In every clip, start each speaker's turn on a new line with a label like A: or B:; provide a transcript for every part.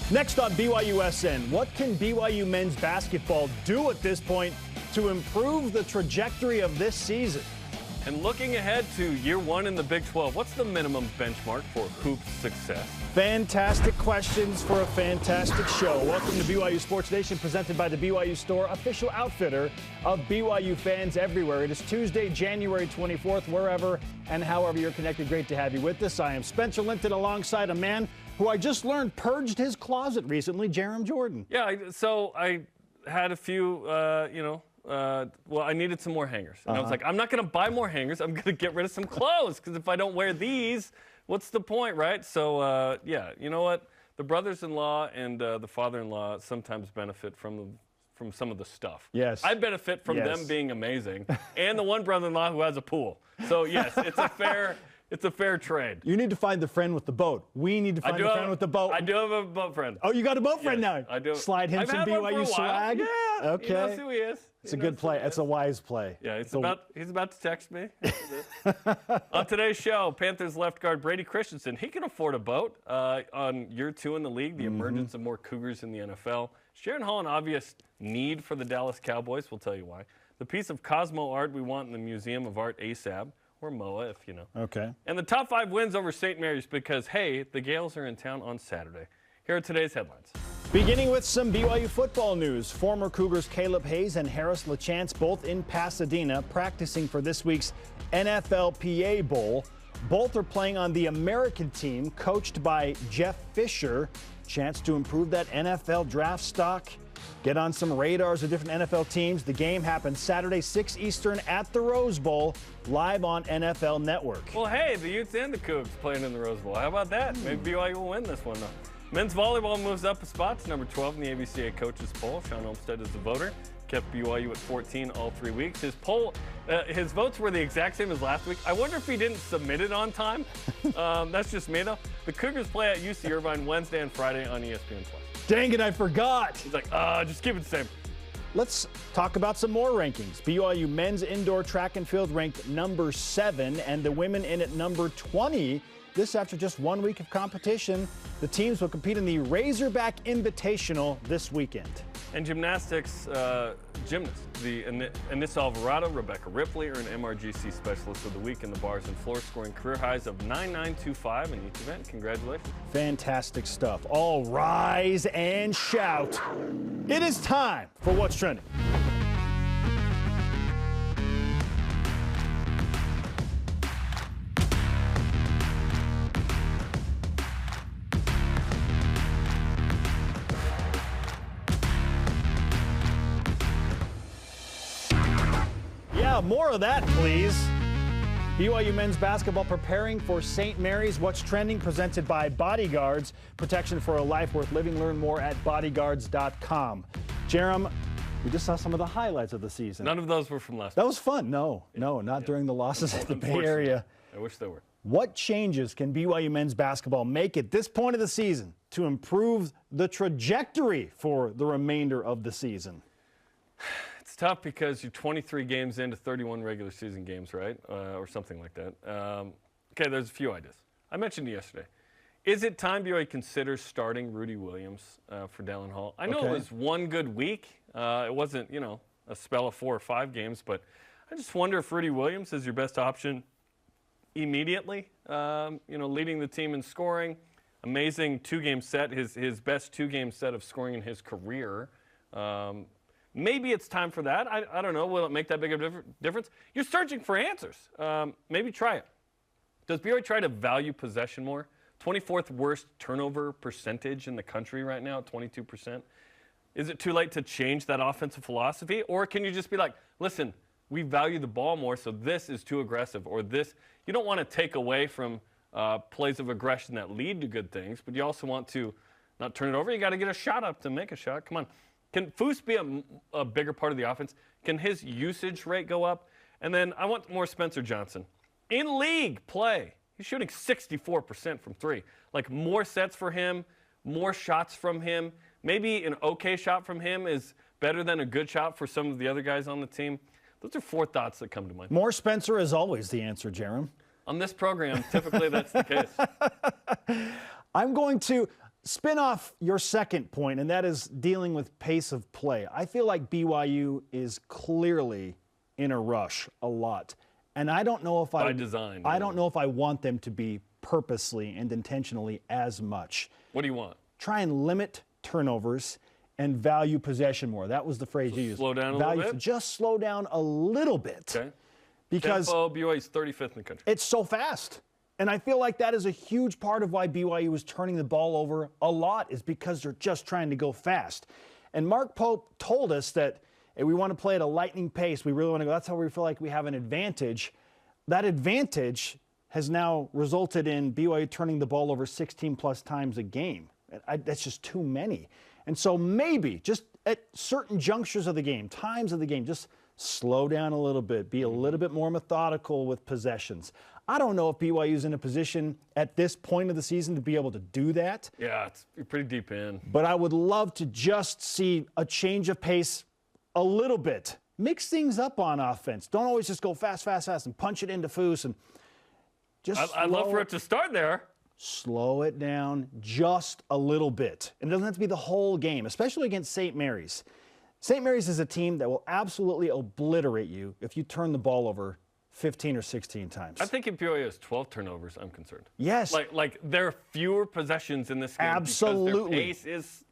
A: Next on BYUSN, what can BYU men's basketball do at this point to improve the trajectory of this season?
B: And looking ahead to year one in the Big 12, what's the minimum benchmark for hoops success?
A: Fantastic questions for a fantastic show. Welcome to BYU Sports Nation, presented by the BYU Store, official outfitter of BYU fans everywhere. It is Tuesday, January 24th, wherever and however you're connected. Great to have you with us. I am Spencer Linton alongside a man who I just learned purged his closet recently, Jarom Jordan.
B: Yeah, so I had a few, well, I needed some more hangers. And I was like, I'm not going to buy more hangers. I'm going to get rid of some clothes, because if I don't wear these, what's the point, right? So, yeah, you know what? The brothers-in-law and the father-in-law sometimes benefit from some of the stuff.
A: Yes.
B: I benefit from them being amazing, and the one brother-in-law who has a pool. So, yes, it's a fair trade.
A: You need to find the friend with the boat. We need to find the friend with the boat.
B: I do have a boat friend.
A: Oh, you got a boat friend now?
B: I do.
A: Slide him some BYU swag?
B: Yeah.
A: Okay.
B: He knows who he is.
A: It's a good play. It's a wise play.
B: Yeah, he's about to text me. On today's show, Panthers left guard Brady Christensen. He can afford a boat. On year 2 in the league, the emergence of more Cougars in the NFL. Sharon Hall, an obvious need for the Dallas Cowboys. We'll tell you why. The piece of Cosmo art we want in the Museum of Art ASAP. Or MOA, if you know.
A: Okay.
B: And the top 5 wins over St. Mary's because, hey, the Gales are in town on Saturday. Here are today's headlines.
A: Beginning with some BYU football news. Former Cougars Caleb Hayes and Harris LaChance both in Pasadena practicing for this week's NFLPA Bowl. Both are playing on the American team coached by Jeff Fisher. Chance to improve that NFL draft stock. Get on some radars of different NFL teams. The game happens Saturday, 6 Eastern at the Rose Bowl, live on NFL Network.
B: Well, hey, the Utes and the Cougs playing in the Rose Bowl. How about that? Maybe BYU will win this one, though. Men's volleyball moves up a spot to number 12 in the ABCA coaches poll. Sean Olmstead is the voter. Kept BYU at 14 all 3 weeks. His votes were the exact same as last week. I wonder if he didn't submit it on time. That's just me, though. The Cougars play at UC Irvine Wednesday and Friday on ESPN+.
A: Dang it, I forgot.
B: He's like, just keep it the same.
A: Let's talk about some more rankings. BYU men's indoor track and field ranked number 7 and the women in at number 20. This after just 1 week of competition. The teams will compete in the Razorback Invitational this weekend.
B: And gymnastics, gymnasts, Anissa Alvarado, Rebecca Ripley earned MRGC Specialist of the Week in the bars and floor, scoring career highs of 9.925 in each event. Congratulations.
A: Fantastic stuff. All rise and shout. It is time for What's Trending. More of that, please. BYU men's basketball preparing for St. Mary's. What's Trending, presented by Bodyguards. Protection for a life worth living. Learn more at bodyguards.com. Jarom, we just saw some of the highlights of the season.
B: None of those were from last week.
A: That was fun. No, not during the losses at the Bay Area.
B: I wish they were.
A: What changes can BYU men's basketball make at this point of the season to improve the trajectory for the remainder of the season?
B: It's tough because you're 23 games into 31 regular season games, right? Or something like that. Okay, there's a few ideas. I mentioned it yesterday. Is it time BYU considers starting Rudy Williams for Dallin Hall? I know it was 1 good week. It wasn't, a spell of 4 or 5 games, but I just wonder if Rudy Williams is your best option immediately. Leading the team in scoring. Amazing 2-game set, his best 2-game set of scoring in his career. Maybe it's time for that. I don't know. Will it make that big of a difference? You're searching for answers. Maybe try it. Does BYU try to value possession more? 24th worst turnover percentage in the country right now, 22%. Is it too late to change that offensive philosophy? Or can you just be like, listen, we value the ball more, so this is too aggressive. Or this, you don't want to take away from plays of aggression that lead to good things, but you also want to not turn it over. You got to get a shot up to make a shot. Come on. Can Foose be a bigger part of the offense? Can his usage rate go up? And then I want more Spencer Johnson. In league play, he's shooting 64% from 3. Like, more sets for him, more shots from him. Maybe an okay shot from him is better than a good shot for some of the other guys on the team. Those are 4 thoughts that come to mind.
A: More Spencer is always the answer, Jarom.
B: On this program, typically that's the case.
A: I'm going to spin off your second point, and that is dealing with pace of play. I feel like BYU is clearly in a rush a lot. And I don't know if
B: by design.
A: I don't know if I want them to be purposely and intentionally as much.
B: What do you want?
A: Try and limit turnovers and value possession more. That was the phrase you used.
B: Slow down a little bit?
A: Just slow down a little bit.
B: Okay.
A: Because
B: Tempo, BYU's 35th in the country.
A: It's so fast. And I feel like that is a huge part of why BYU is turning the ball over a lot, is because they're just trying to go fast. And Mark Pope told us that hey, we want to play at a lightning pace. We really want to go. That's how we feel like we have an advantage. That advantage has now resulted in BYU turning the ball over 16-plus times a game. That's just too many. And so maybe just at certain junctures of the game, times of the game, just slow down a little bit, be a little bit more methodical with possessions. I don't know if BYU's in a position at this point of the season to be able to do that.
B: Yeah, you're pretty deep in.
A: But I would love to just see a change of pace a little bit. Mix things up on offense. Don't always just go fast, fast, fast and punch it into Foose. And just
B: I'd love for it to start there.
A: Slow it down just a little bit. And it doesn't have to be the whole game, especially against St. Mary's. St. Mary's is a team that will absolutely obliterate you if you turn the ball over 15 or 16 times.
B: I think if BYU has 12 turnovers, I'm concerned.
A: Yes.
B: Like there are fewer possessions in this game.
A: Absolutely.
B: Because their pace is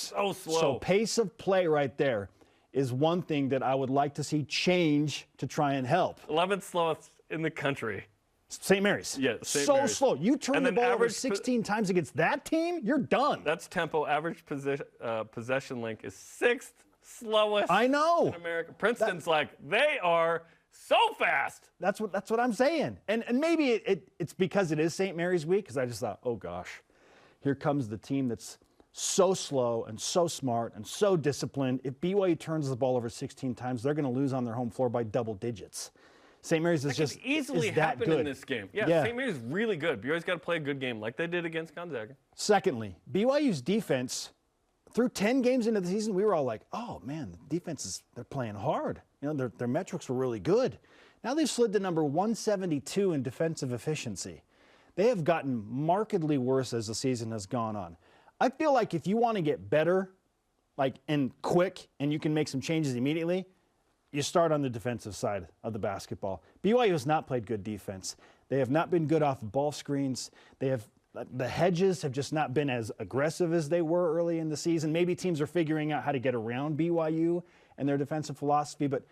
B: so slow.
A: So pace of play right there is one thing that I would like to see change to try and help.
B: 11th slowest in the country.
A: St. Mary's.
B: Yeah, St.
A: So
B: Mary's.
A: slow. You turn the ball over 16 times against that team, you're done.
B: That's tempo. Average possession length is 6th slowest
A: I know.
B: in America. Princeton's they are so fast.
A: That's what I'm saying. And maybe it's because it is St. Mary's week, because I just thought, oh gosh, here comes the team that's so slow and so smart and so disciplined. If BYU turns the ball over 16 times, they're going to lose on their home floor by double digits. St. Mary's is just
B: easily
A: is that
B: happen
A: good
B: in this game. Yeah, St. Mary's is really good. BYU's got to play a good game like they did against Gonzaga.
A: Secondly, BYU's defense, through 10 games into the season, we were all like, oh man, the defense they're playing hard. You know, their metrics were really good. Now they've slid to number 172 in defensive efficiency. They have gotten markedly worse as the season has gone on. I feel like if you want to get better, and quick, and you can make some changes immediately, you start on the defensive side of the basketball. BYU has not played good defense. They have not been good off of ball screens. The hedges have just not been as aggressive as they were early in the season. Maybe teams are figuring out how to get around BYU and their defensive philosophy, but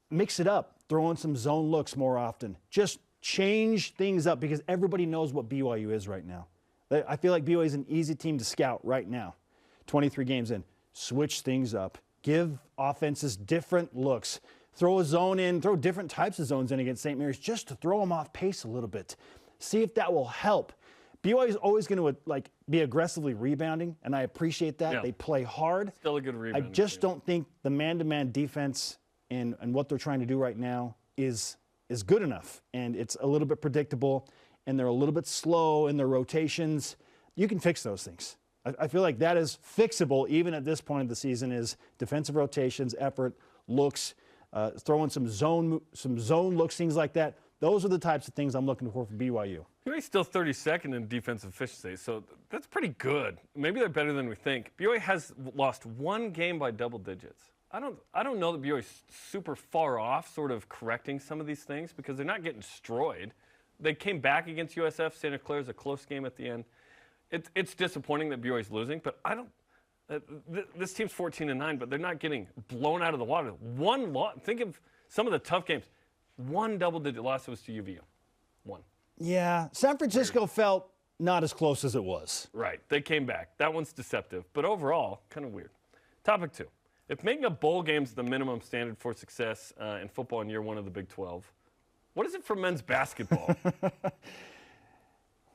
A: mix it up. Throw in some zone looks more often. Just change things up, because everybody knows what BYU is right now. I feel like BYU is an easy team to scout right now. 23 games in. Switch things up. Give offenses different looks. Throw a zone in. Throw different types of zones in against St. Mary's just to throw them off pace a little bit. See if that will help. BYU is always going to be aggressively rebounding, and I appreciate that. Yeah. They play hard.
B: Still a good rebound.
A: I just don't think the man-to-man defense and what they're trying to do right now is good enough. And it's a little bit predictable, and they're a little bit slow in their rotations. You can fix those things. I feel like that is fixable even at this point of the season, is defensive rotations, effort, looks, throwing some zone looks, things like that. Those are the types of things I'm looking for BYU.
B: BYU's still 32nd in defensive efficiency, so that's pretty good. Maybe they're better than we think. BYU has lost one game by double digits. I don't know that BYU's super far off sort of correcting some of these things, because they're not getting destroyed. They came back against USF. Santa Clara's a close game at the end. It's disappointing that BYU's losing, but I don't. This team's 14-9, but they're not getting blown out of the water. One loss. Think of some of the tough games. One double-digit loss was to UVU. One.
A: Yeah, San Francisco felt not as close as it was.
B: Right. They came back. That one's deceptive, but overall, kind of weird. Topic 2. If making a bowl game is the minimum standard for success in football in year 1 of the Big 12, what is it for men's basketball?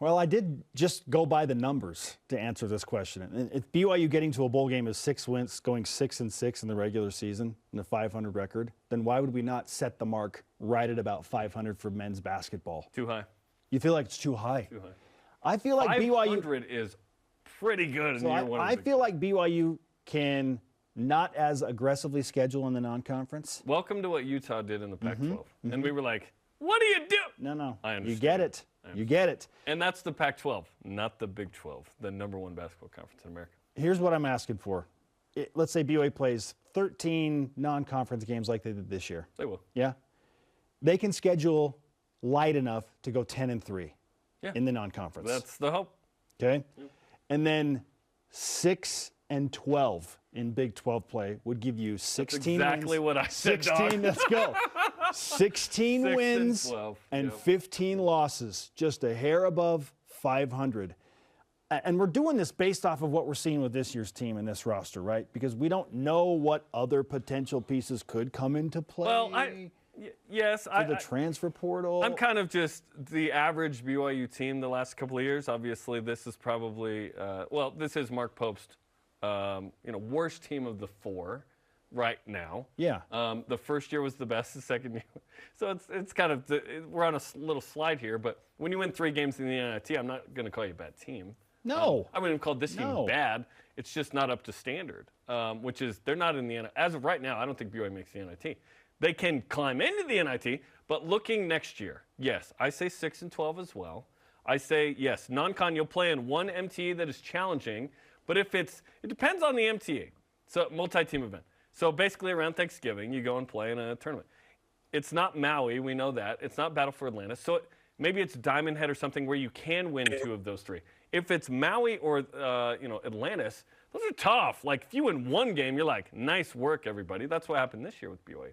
A: Well, I did just go by the numbers to answer this question. And if BYU getting to a bowl game is 6 wins, going 6-6 in the regular season and a 500 record, then why would we not set the mark right at about 500 for men's basketball?
B: Too high.
A: You feel like it's too high?
B: Too high.
A: I feel like
B: 500 is pretty good in year 1.
A: I feel like BYU can not as aggressively schedule in the non-conference.
B: Welcome to what Utah did in the Pac-12. And we were like, what do you do?
A: No.
B: I understand.
A: You get it. You get it.
B: And that's the Pac-12, not the Big 12, the #1 basketball conference in America.
A: Here's what I'm asking for. Let's say BYU plays 13 non-conference games like they did this year.
B: They will.
A: Yeah? They can schedule light enough to go 10-3 in the non-conference.
B: That's the hope.
A: Okay? Yeah. And then 6-12 in Big 12 play would give you 16
B: That's exactly
A: wins.
B: what I said,
A: 16, let's go. 16 wins
B: 12,
A: and 15 losses, just a hair above 500. And we're doing this based off of what we're seeing with this year's team and this roster, right? Because we don't know what other potential pieces could come into play.
B: Well, yes.
A: For the transfer portal.
B: I'm kind of just the average BYU team the last couple of years. Obviously, this is probably, this is Mark Pope's, worst team of the 4 right now.
A: Yeah.
B: The first year was the best, the second year. So it's kind of, we're on a little slide here, but when you win 3 games in the NIT, I'm not going to call you a bad team.
A: No.
B: I wouldn't call this team bad. It's just not up to standard, which is they're not in the NIT. As of right now, I don't think BYU makes the NIT. They can climb into the NIT, but looking next year, yes, I say 6-12 as well. I say, yes, non-con, you'll play in one MTA that is challenging, but it depends on the MTA. So multi-team event. So basically around Thanksgiving, you go and play in a tournament. It's not Maui, we know that. It's not Battle for Atlantis. So maybe it's Diamond Head or something where you can win 2 of those 3. If it's Maui or Atlantis, those are tough. Like if you win 1 game, you're like, nice work, everybody. That's what happened this year with BYU.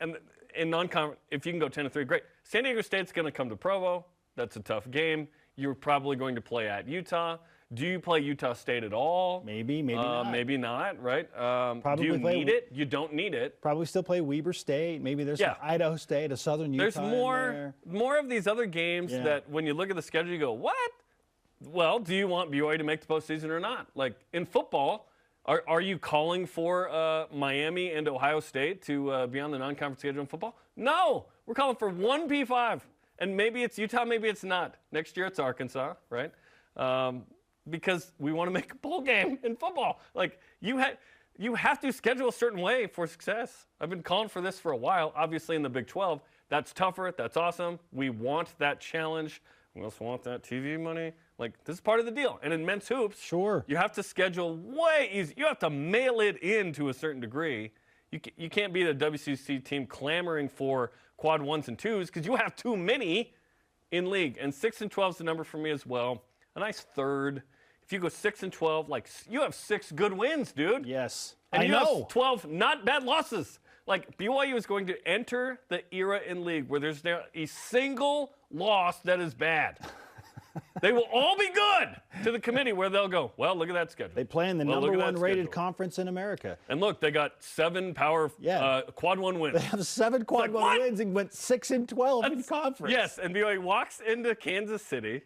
B: And in non-con, if you can go 10-3, great. San Diego State's going to come to Provo. That's a tough game. You're probably going to play at Utah. Do you play Utah State at all?
A: Maybe not.
B: Maybe not, right?
A: Probably
B: do you need it? You don't need it.
A: Probably still play Weber State. Maybe there's an Idaho State, a Southern Utah.
B: There's more of these other games that when you look at the schedule, you go, what? Well, do you want BYU to make the postseason or not? Like in football, are you calling for Miami and Ohio State to be on the non-conference schedule in football? No, we're calling for 1 P5. And maybe it's Utah, maybe it's not. Next year it's Arkansas, right? Because we want to make a bowl game in football. Like you have to schedule a certain way for success. I've been calling for this for a while. Obviously in the Big 12, that's tougher. That's awesome. We want that challenge. We also want that TV money. Like this is part of the deal. And in men's hoops, you have to schedule way easy. You have to mail it in to a certain degree. You can't be the WCC team clamoring for quad 1s and 2s because you have too many in league. And 6-12 is the number for me as well. A nice third. If you go 6-12, like you have 6 good wins, dude.
A: Yes,
B: and you have 12 not bad losses. Like BYU is going to enter the era in league where there's now a single loss that is bad. They will all be good to the committee where they'll go, well, look at that schedule.
A: They play in the number 1 rated conference in America.
B: And look, they got 7 quad 1 wins.
A: They have 7 quad 1 wins and went 6-12 in conference.
B: Yes, and BYU walks into Kansas City,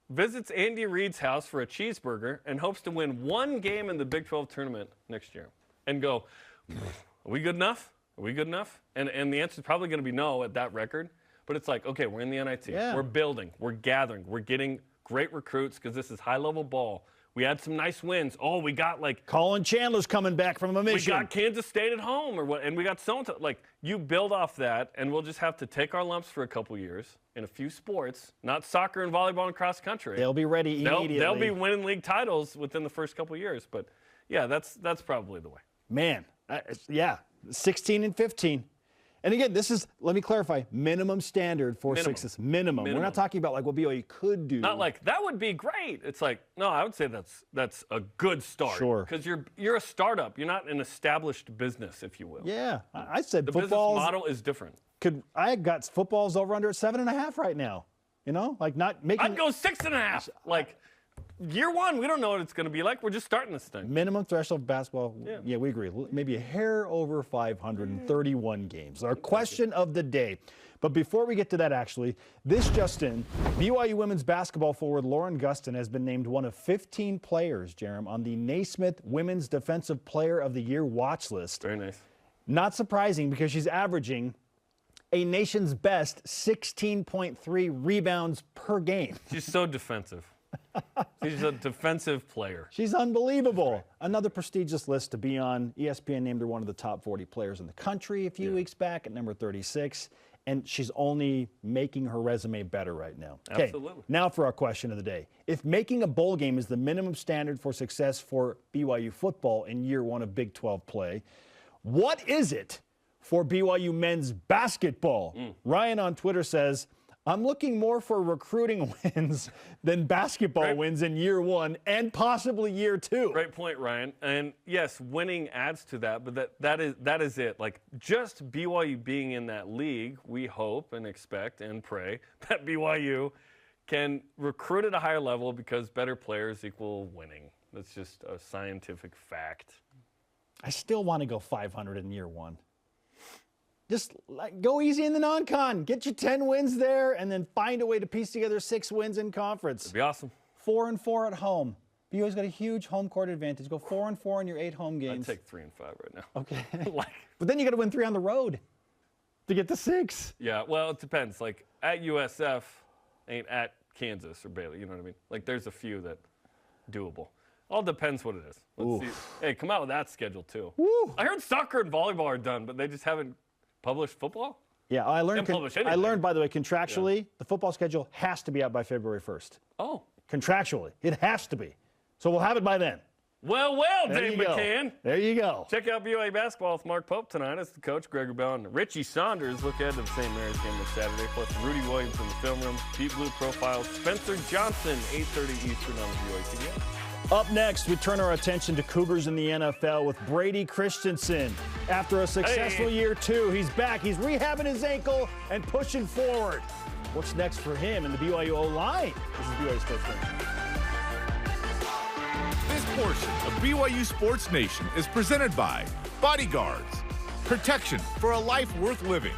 B: visits Andy Reid's house for a cheeseburger, and hopes to win 1 game in the Big 12 tournament next year. And go, are we good enough? Are we good enough? And the answer is probably going to be no at that record. But it's like, okay, we're in the NIT. Yeah. We're building. We're gathering. We're getting great recruits because this is high-level ball. We had some nice wins. Oh, we got like
A: Colin Chandler's coming back from a mission.
B: We got Kansas State at home, and we got so like you build off that, and we'll just have to take our lumps for a couple years in a few sports, not soccer and volleyball and cross country.
A: They'll be ready immediately.
B: They'll be winning league titles within the first couple years. But yeah, that's probably the way.
A: Man, 16-15. And again, this is, let me clarify, minimum standard for success. Minimum. We're not talking about like what BYU could do.
B: Not like, that would be great. It's like, no, I would say that's a good start.
A: Sure.
B: Because you're a startup. You're not an established business, if you will.
A: Yeah. I said
B: the business model is different.
A: I got football's over under at 7.5 right now. You know, like not making.
B: I'd go 6.5. Like, year 1, we don't know what it's going to be like. We're just starting this thing.
A: Minimum threshold of basketball, yeah, we agree. Maybe a hair over 531 games. Our question of the day. But before we get to that, actually, this just in, BYU women's basketball forward Lauren Gustin has been named one of 15 players, Jarom, on the Naismith Women's Defensive Player of the Year watch list.
B: Very nice. Not
A: surprising because she's averaging a nation's best 16.3 rebounds per game.
B: She's so defensive. She's a defensive player.
A: She's unbelievable. Right. Another prestigious list to be on. ESPN named her one of the top 40 players in the country a few weeks back at number 36. and she's only making her resume better right now. Okay,
B: Absolutely.
A: now for our question of the day. If making a bowl game is the minimum standard for success for BYU football in year one of Big 12 play, what is it for BYU men's basketball? Ryan on Twitter says, I'm looking more for recruiting wins than basketball wins in year one and possibly year two.
B: Great point, Ryan. And yes, winning adds to that, but that is it. Like, just BYU being in that league, we hope and expect and pray that BYU can recruit at a higher level because better players equal winning. That's just a scientific fact.
A: I still want to go 500 in year one. Just go easy in the non-con. Get you 10 wins there, and then find a way to piece together 6 wins in conference.
B: It'd be awesome.
A: 4-4 at home. BYU's got a huge home court advantage. Go 4-4 in your 8 home games.
B: I'd take 3-5 right now.
A: Okay. But then you got to win 3 on the road to get to 6.
B: Yeah, well, it depends. Like, at USF ain't at Kansas or Baylor. You know what I mean? Like, there's a few that doable. All depends what it is. Let's see. Hey, come out with that schedule, too.
A: Woo.
B: I heard soccer and volleyball are done, but they just haven't published football?
A: Yeah, I learned, by the way, contractually, the football schedule has to be out by February 1st.
B: Oh.
A: Contractually. It has to be. So we'll have it by then.
B: Well, Dave McCann.
A: There you go.
B: Check out BYU basketball with Mark Pope tonight. It's the coach, Greg Bell, and Richie Saunders. Look ahead to the St. Mary's game this Saturday, plus Rudy Williams in the film room, Deep Blue Profile, Spencer Johnson, 8:30 Eastern on the BYUtv.
A: Up next, we turn our attention to Cougars in the NFL with Brady Christensen. After a successful year two, he's back. He's rehabbing his ankle and pushing forward. What's next for him in the BYU O-line? This is BYU Sports Nation.
C: This portion of BYU Sports Nation is presented by Bodyguards. Protection for a life worth living.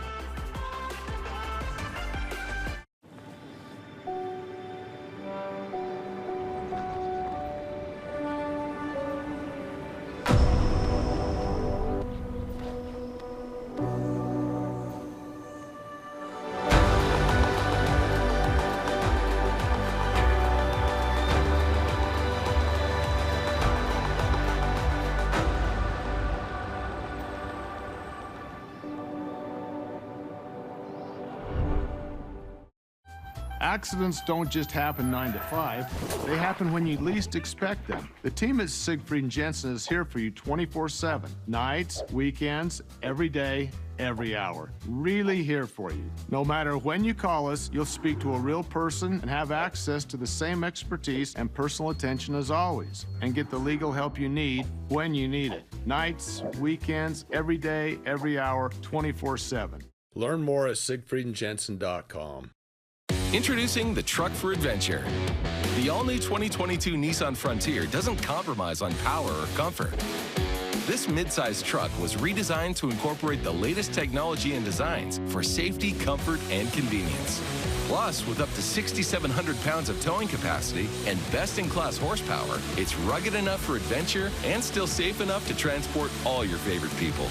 D: Accidents don't just happen 9 to 5. They happen when you least expect them. The team at Siegfried & Jensen is here for you 24/7. Nights, weekends, every day, every hour. Really here for you. No matter when you call us, you'll speak to a real person and have access to the same expertise and personal attention as always, and get the legal help you need when you need it. Nights, weekends, every day, every hour, 24/7.
E: Learn more at siegfriedandjensen.com.
F: Introducing the Truck for Adventure. The all-new 2022 Nissan Frontier doesn't compromise on power or comfort. This mid-size truck was redesigned to incorporate the latest technology and designs for safety, comfort, and convenience. Plus, with up to 6,700 pounds of towing capacity and best-in-class horsepower, it's rugged enough for adventure and still safe enough to transport all your favorite people.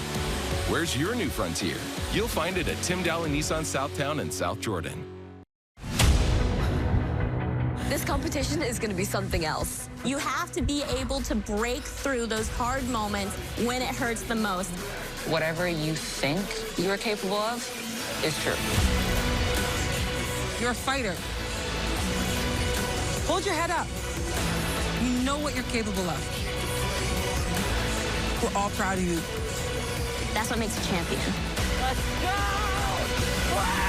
F: Where's your new Frontier? You'll find it at Tim Dowling Nissan Southtown and South Jordan.
G: This competition is going to be something else. You have to be able to break through those hard moments when it hurts the most.
H: Whatever you think you are capable of is true.
I: You're a fighter. Hold your head up. You know what you're capable of. We're all proud of you.
G: That's what makes a champion.
B: Let's go! Wow!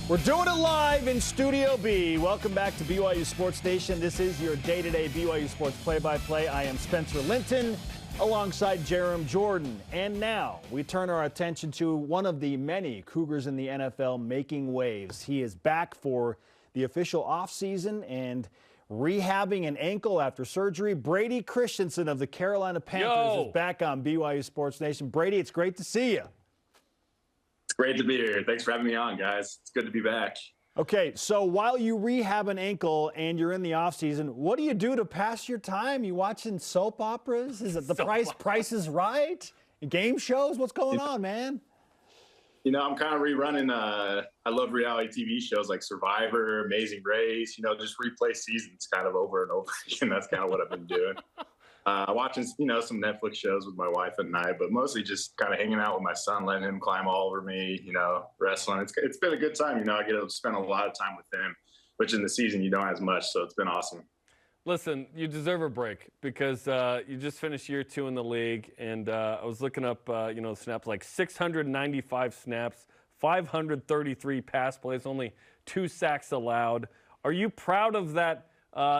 A: We're doing it live in Studio B. Welcome back to BYU Sports Nation. This is your day-to-day BYU Sports play-by-play. I am Spencer Linton alongside Jarom Jordan. And now we turn our attention to one of the many Cougars in the NFL making waves. He is back for the official offseason and rehabbing an ankle after surgery. Brady Christensen of the Carolina Panthers is back on BYU Sports Nation. Brady, it's great to see you.
J: It's great to be here. Thanks for having me on, guys. It's good to be back.
A: Okay, so while you rehab an ankle and you're in the offseason, what do you do to pass your time? You watching soap operas? Is it the Price is Right? Game shows? What's going on, man?
J: You know, I'm kind of rerunning. I love reality TV shows like Survivor, Amazing Race, just replay seasons kind of over and over again. That's kind of what I've been doing. watching, some Netflix shows with my wife at night, but mostly just kind of hanging out with my son, letting him climb all over me, wrestling. It's been a good time. I get to spend a lot of time with him, which in the season you don't as much. So it's been awesome.
B: Listen, you deserve a break because you just finished year 2 in the league, and I was looking up, snaps, like 695 snaps, 533 pass plays, only 2 sacks allowed. Are you proud of that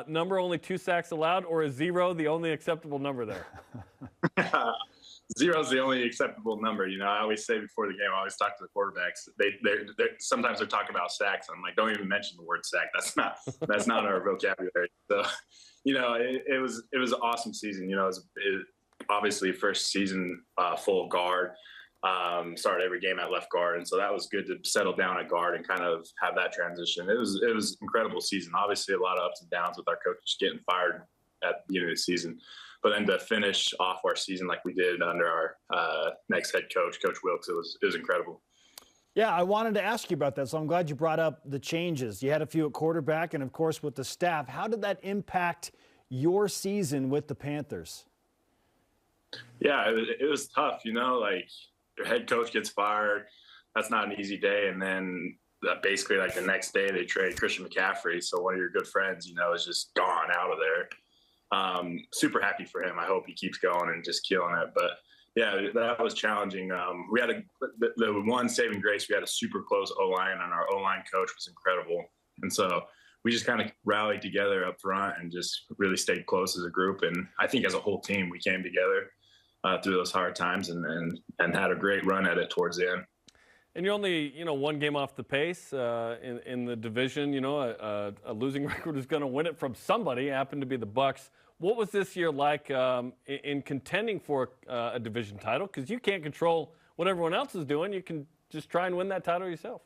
B: number, only 2 sacks allowed, or is 0 the only acceptable number there?
J: 0 is the only acceptable number. I always say before the game, I always talk to the quarterbacks. Sometimes they're talking about sacks. I'm like, don't even mention the word sack. That's not our vocabulary. So, it was an awesome season. It was obviously first season full guard. Started every game at left guard, and so that was good to settle down at guard and kind of have that transition. It was an incredible season. Obviously, a lot of ups and downs with our coaches getting fired at the beginning of the season, but then to finish off our season like we did under our next head coach, Coach Wilkes, it was incredible.
A: Yeah, I wanted to ask you about that, so I'm glad you brought up the changes. You had a few at quarterback and, of course, with the staff. How did that impact your season with the Panthers?
J: Yeah, it was tough, like your head coach gets fired. That's not an easy day. And then basically like the next day they trade Christian McCaffrey. So one of your good friends, is just gone out of there. Super happy for him. I hope he keeps going and just killing it. But yeah, that was challenging. We had the one saving grace. We had a super close O-line, and our O-line coach was incredible. And so we just kind of rallied together up front and just really stayed close as a group. And I think as a whole team, we came together through those hard times and had a great run at it towards the end.
B: And you're only, 1 game off the pace in the division. A losing record is going to win it from somebody. It happened to be the Bucs. What was this year like in contending for a division title? Because you can't control what everyone else is doing. You can just try and win that title yourself.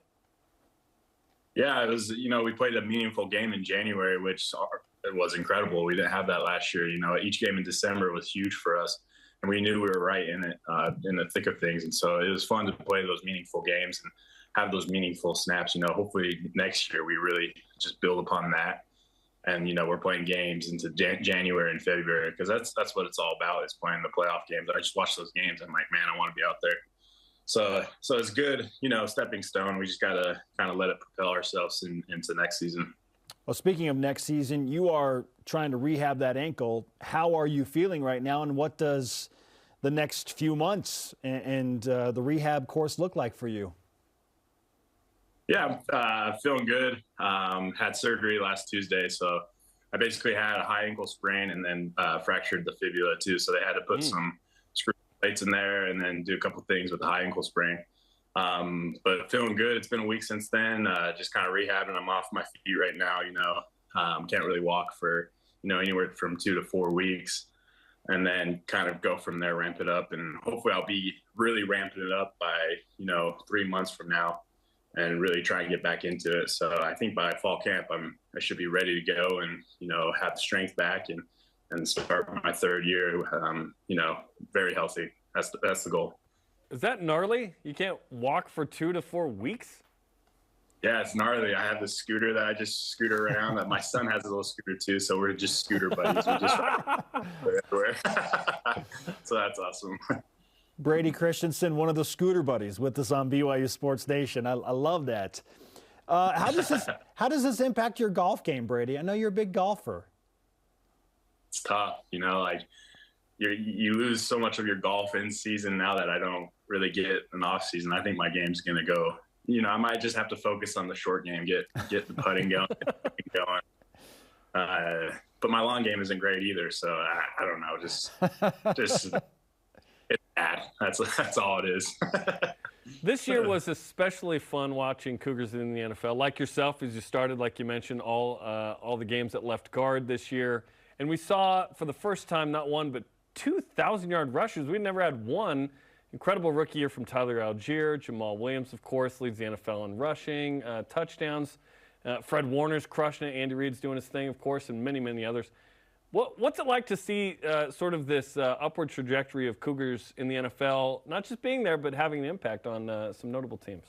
J: Yeah, it was. We played a meaningful game in January, which it was incredible. We didn't have that last year. Each game in December was huge for us. And we knew we were right in it, in the thick of things. And so it was fun to play those meaningful games and have those meaningful snaps. Hopefully next year we really just build upon that. And, we're playing games into January and February, because that's what it's all about, is playing the playoff games. I just watch those games. I'm like, man, I want to be out there. So it's good, stepping stone. We just got to kind of let it propel ourselves into next season.
A: Well, speaking of next season, you are trying to rehab that ankle. How are you feeling right now, and what does the next few months and the rehab course look like for you?
J: Yeah, feeling good. Had surgery last Tuesday, so I basically had a high ankle sprain and then fractured the fibula too. So they had to put some screw plates in there and then do a couple things with the high ankle sprain. But feeling good. It's been a week since then. Just kind of rehabbing. I'm off my feet right now. Can't really walk for anywhere from 2 to 4 weeks, and then kind of go from there, ramp it up, and hopefully I'll be really ramping it up by 3 months from now, and really try and get back into it. So I think by fall camp I should be ready to go and have the strength back and start my 3rd year. Very healthy. That's the goal.
B: Is that gnarly? You can't walk for 2 to 4 weeks?
J: Yeah, it's gnarly. I have this scooter that I just scooter around. My son has a little scooter too, so we're just scooter buddies. We just ride everywhere. So that's awesome.
A: Brady Christensen, one of the scooter buddies with us on BYU Sports Nation. I love that. How does this impact your golf game, Brady? I know you're a big golfer.
J: It's tough, you lose so much of your golf in season now that I don't really get an off season. I think my game's going to go, I might just have to focus on the short game, get the putting going. But my long game isn't great either. So I don't know, just it's bad. That's all it is.
B: This year was especially fun watching Cougars in the NFL. Like yourself, as you started, like you mentioned, all the games at left guard this year. And we saw for the first time, not one, but 2,000-yard rushers. We'd never had one. Incredible rookie year from Tyler Algier. Jamal Williams, of course, leads the NFL in rushing, touchdowns. Fred Warner's crushing it. Andy Reid's doing his thing, of course, and many, many others. What's it like to see sort of this upward trajectory of Cougars in the NFL, not just being there, but having an impact on some notable teams?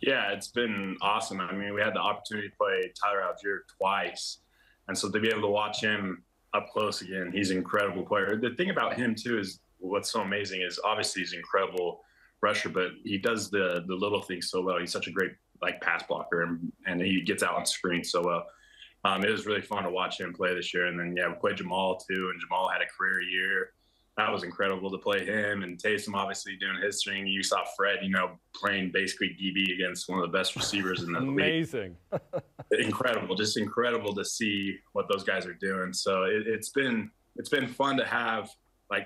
J: Yeah, it's been awesome. I mean, we had the opportunity to play Tyler Algier twice. And so to be able to watch him up close again. He's an incredible player. The thing about him too is what's so amazing is obviously he's an incredible rusher, but he does the little things so well. He's such a great pass blocker, and he gets out on screen so well. It was really fun to watch him play this year. And then we played Jamal too, and Jamal had a career year. That was incredible to play him, and Taysom obviously doing his thing. You saw Fred, playing basically DB against one of the best receivers in the league.
B: Amazing.
J: Incredible, just incredible to see what those guys are doing. So it's been fun to have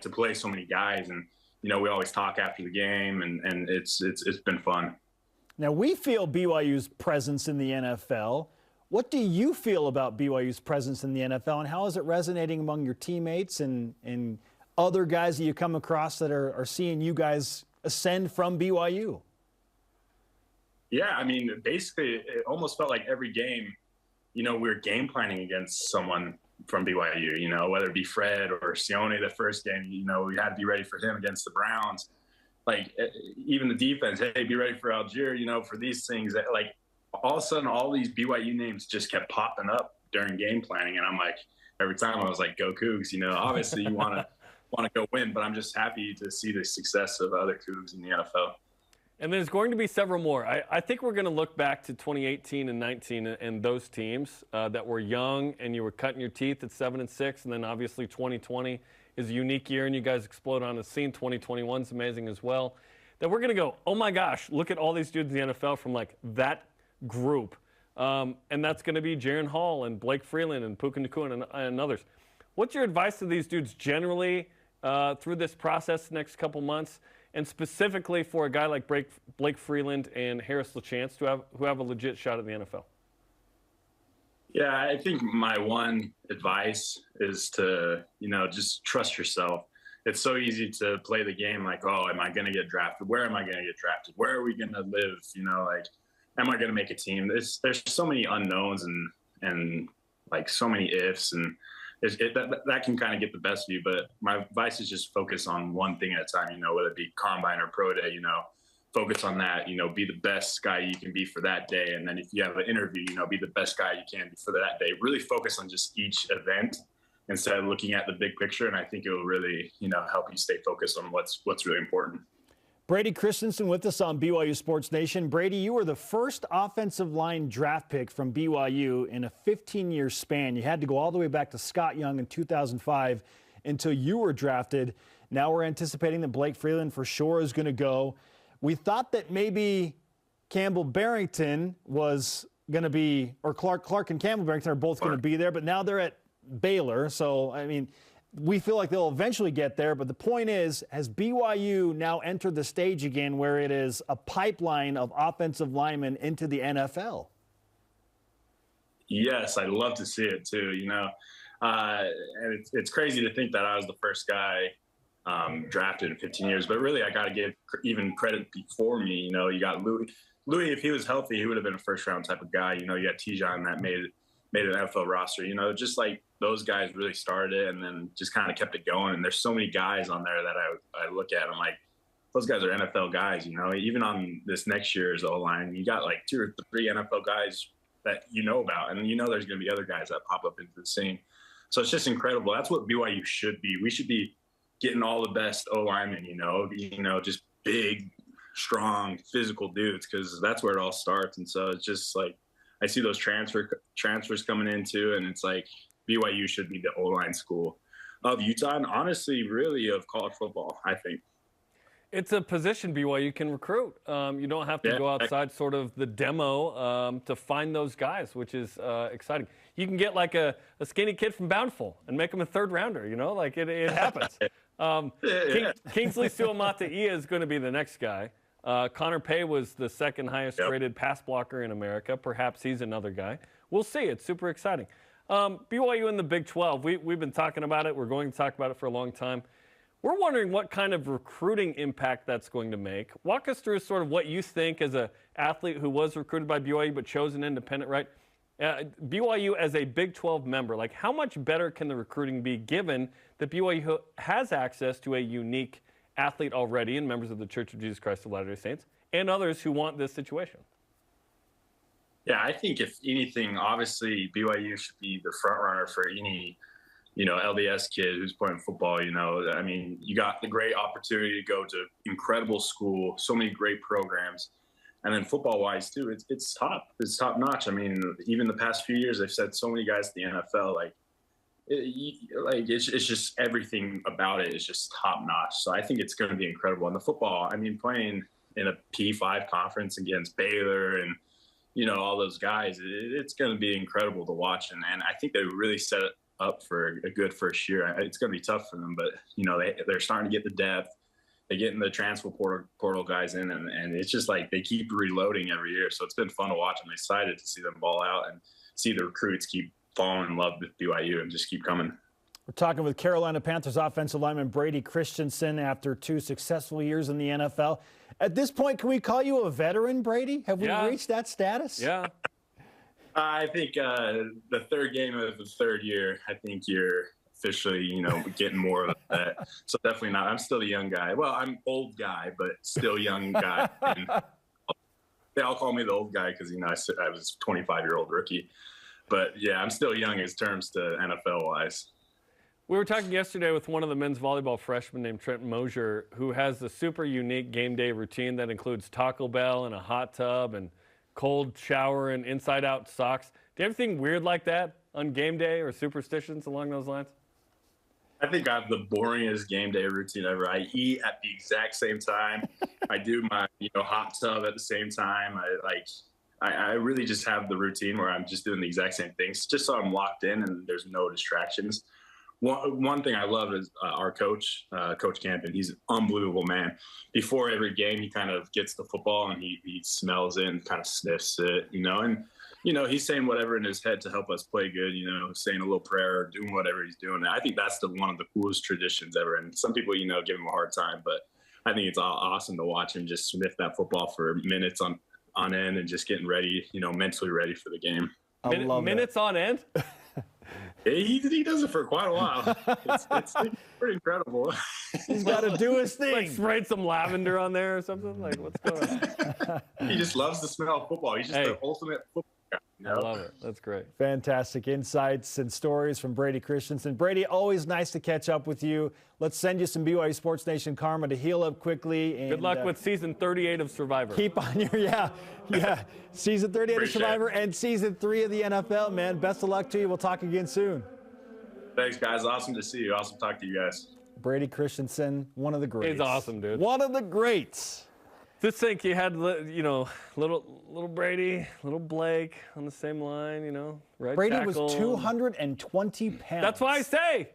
J: to play so many guys, and we always talk after the game, and it's been fun.
A: Now we feel BYU's presence in the NFL. What do you feel about BYU's presence in the NFL, and how is it resonating among your teammates and other guys that you come across that are seeing you guys ascend from BYU?
J: Yeah, I mean, basically, it almost felt like every game, we were game planning against someone from BYU, whether it be Fred or Sione the first game, we had to be ready for him against the Browns. Even the defense, hey, be ready for Algier, for these things. All of a sudden, all these BYU names just kept popping up during game planning. And I'm every time I was go Cougs, obviously you want to go win, but I'm just happy to see the success of other Cougs in the NFL.
B: And there's going to be several more. I think we're going to look back to 2018 and 19 and those teams that were young and you were cutting your teeth at 7-6, and then obviously 2020 is a unique year and you guys explode on the scene. 2021 is amazing as well. That we're going to go, oh my gosh, look at all these dudes in the NFL from that group. And that's going to be Jaron Hall and Blake Freeland and Puka Nacua and others. What's your advice to these dudes generally through this process next couple months, and specifically for a guy like Blake Freeland and Harris LaChance who have a legit shot at the NFL?
J: Yeah, I think my one advice is to, just trust yourself. It's so easy to play the game oh, am I going to get drafted? Where am I going to get drafted? Where are we going to live? Am I going to make a team? There's so many unknowns and so many ifs, and that can kind of get the best of you. But my advice is just focus on one thing at a time, whether it be combine or pro day, focus on that, be the best guy you can be for that day. And then if you have an interview, be the best guy you can be for that day. Really focus on just each event instead of looking at the big picture. And I think it will really, help you stay focused on what's really important.
A: Brady Christensen with us on BYU Sports Nation. Brady, you were the first offensive line draft pick from BYU in a 15-year span. You had to go all the way back to Scott Young in 2005 until you were drafted. Now we're anticipating that Blake Freeland for sure is going to go. We thought that maybe Campbell Barrington was going to be, or Clark and Campbell Barrington are both going to be there, but now they're at Baylor. So, we feel like they'll eventually get there, but the point is, has BYU now entered the stage again where it is a pipeline of offensive linemen into the NFL?
J: Yes, I'd love to see it too, and it's crazy to think that I was the first guy drafted in 15 years, but really I got to give even credit before me. You got Louis, if he was healthy, he would have been a first round type of guy. You got Tijon that made an NFL roster, just those guys really started it and then just kind of kept it going. And there's so many guys on there that I look at, I'm those guys are NFL guys, even on this next year's O-line, you got 2 or 3 NFL guys that about, and there's going to be other guys that pop up into the scene. So it's just incredible. That's what BYU should be. We should be getting all the best O-linemen, just big, strong, physical dudes, because that's where it all starts. And so it's just I see those transfers coming in too, and it's BYU should be the O-line school of Utah, and honestly, really of college football, I think.
B: It's a position BYU can recruit. You don't have to go outside sort of the demo to find those guys, which is exciting. You can get a skinny kid from Bountiful and make him a third rounder, it happens. Kingsley Suamataia is going to be the next guy. Connor Pay was the second highest rated pass blocker in America. Perhaps he's another guy. We'll see. It's super exciting. BYU in the Big 12, we've been talking about it. We're going to talk about it for a long time. We're wondering what kind of recruiting impact that's going to make. Walk us through sort of what you think as an athlete who was recruited by BYU but chose an independent, right? BYU as a Big 12 member, how much better can the recruiting be given that BYU has access to a unique athlete already and members of the Church of Jesus Christ of Latter-day Saints and others who want this situation? Yeah,
J: I think if anything, obviously BYU should be the front runner for any, LDS kid who's playing football, I mean, you got the great opportunity to go to incredible school, so many great programs. And then football wise too, it's top notch. I mean, even the past few years, they've said so many guys to the NFL, it's just everything about it is just top notch. So I think it's going to be incredible. And the football, I mean, playing in a P5 conference against Baylor and, all those guys, it's going to be incredible to watch. And I think they really set it up for a good first year. It's going to be tough for them, but they're starting to get the depth. They get in the transfer portal guys in, and it's just like they keep reloading every year. So it's been fun to watch. I'm excited to see them ball out and see the recruits keep falling in love with BYU and just keep coming.
A: We're talking with Carolina Panthers offensive lineman Brady Christensen after 2 successful years in the NFL. At this point, can we call you a veteran, Brady? Have we reached that status?
B: Yeah.
J: I think the third game of the third year, I think you're officially, getting more of that. So definitely not. I'm still a young guy. Well, I'm old guy, but still young guy. And they all call me the old guy because, I was a 25-year-old rookie. But, yeah, I'm still young as terms to NFL-wise.
B: We were talking yesterday with one of the men's volleyball freshmen named Trent Mosier, who has the super unique game day routine that includes Taco Bell and a hot tub and cold shower and inside-out socks. Do you have anything weird like that on game day or superstitions along those lines?
J: I think I have the boringest game day routine ever. I eat at the exact same time. I do my hot tub at the same time. I really just have the routine where I'm just doing the exact same things, just so I'm locked in and there's no distractions. One thing I love is our coach, Coach Campen. He's an unbelievable man. Before every game, he kind of gets the football and he smells it and kind of sniffs it, and he's saying whatever in his head to help us play good, saying a little prayer or doing whatever he's doing. I think that's one of the coolest traditions ever. And some people, give him a hard time, but I think it's awesome to watch him just sniff that football for minutes on end and just getting ready, mentally ready for the game.
B: Minutes on end?
J: He does it for quite a while. It's pretty incredible.
A: He's got to do his thing.
B: Like sprayed some lavender on there or something? Like, what's going on?
J: He just loves the smell of football. He's just the ultimate football guy.
B: I love it. That's great.
A: Fantastic insights and stories from Brady Christensen. Brady, always nice to catch up with you. Let's send you some BYU Sports Nation karma to heal up quickly. And,
B: good luck with season 38 of Survivor.
A: Keep on your, season 38 of Survivor and season 3 of the NFL, man. Best of luck to you. We'll talk again soon.
J: Thanks, guys. Awesome to see you. Awesome to talk to you guys.
A: Brady Christensen, one of the greats.
B: He's awesome, dude.
A: One of the greats.
B: Just think you had, little Brady, little Blake on the same line, right
A: Brady
B: tackle.
A: was 220 pounds.
B: That's why I say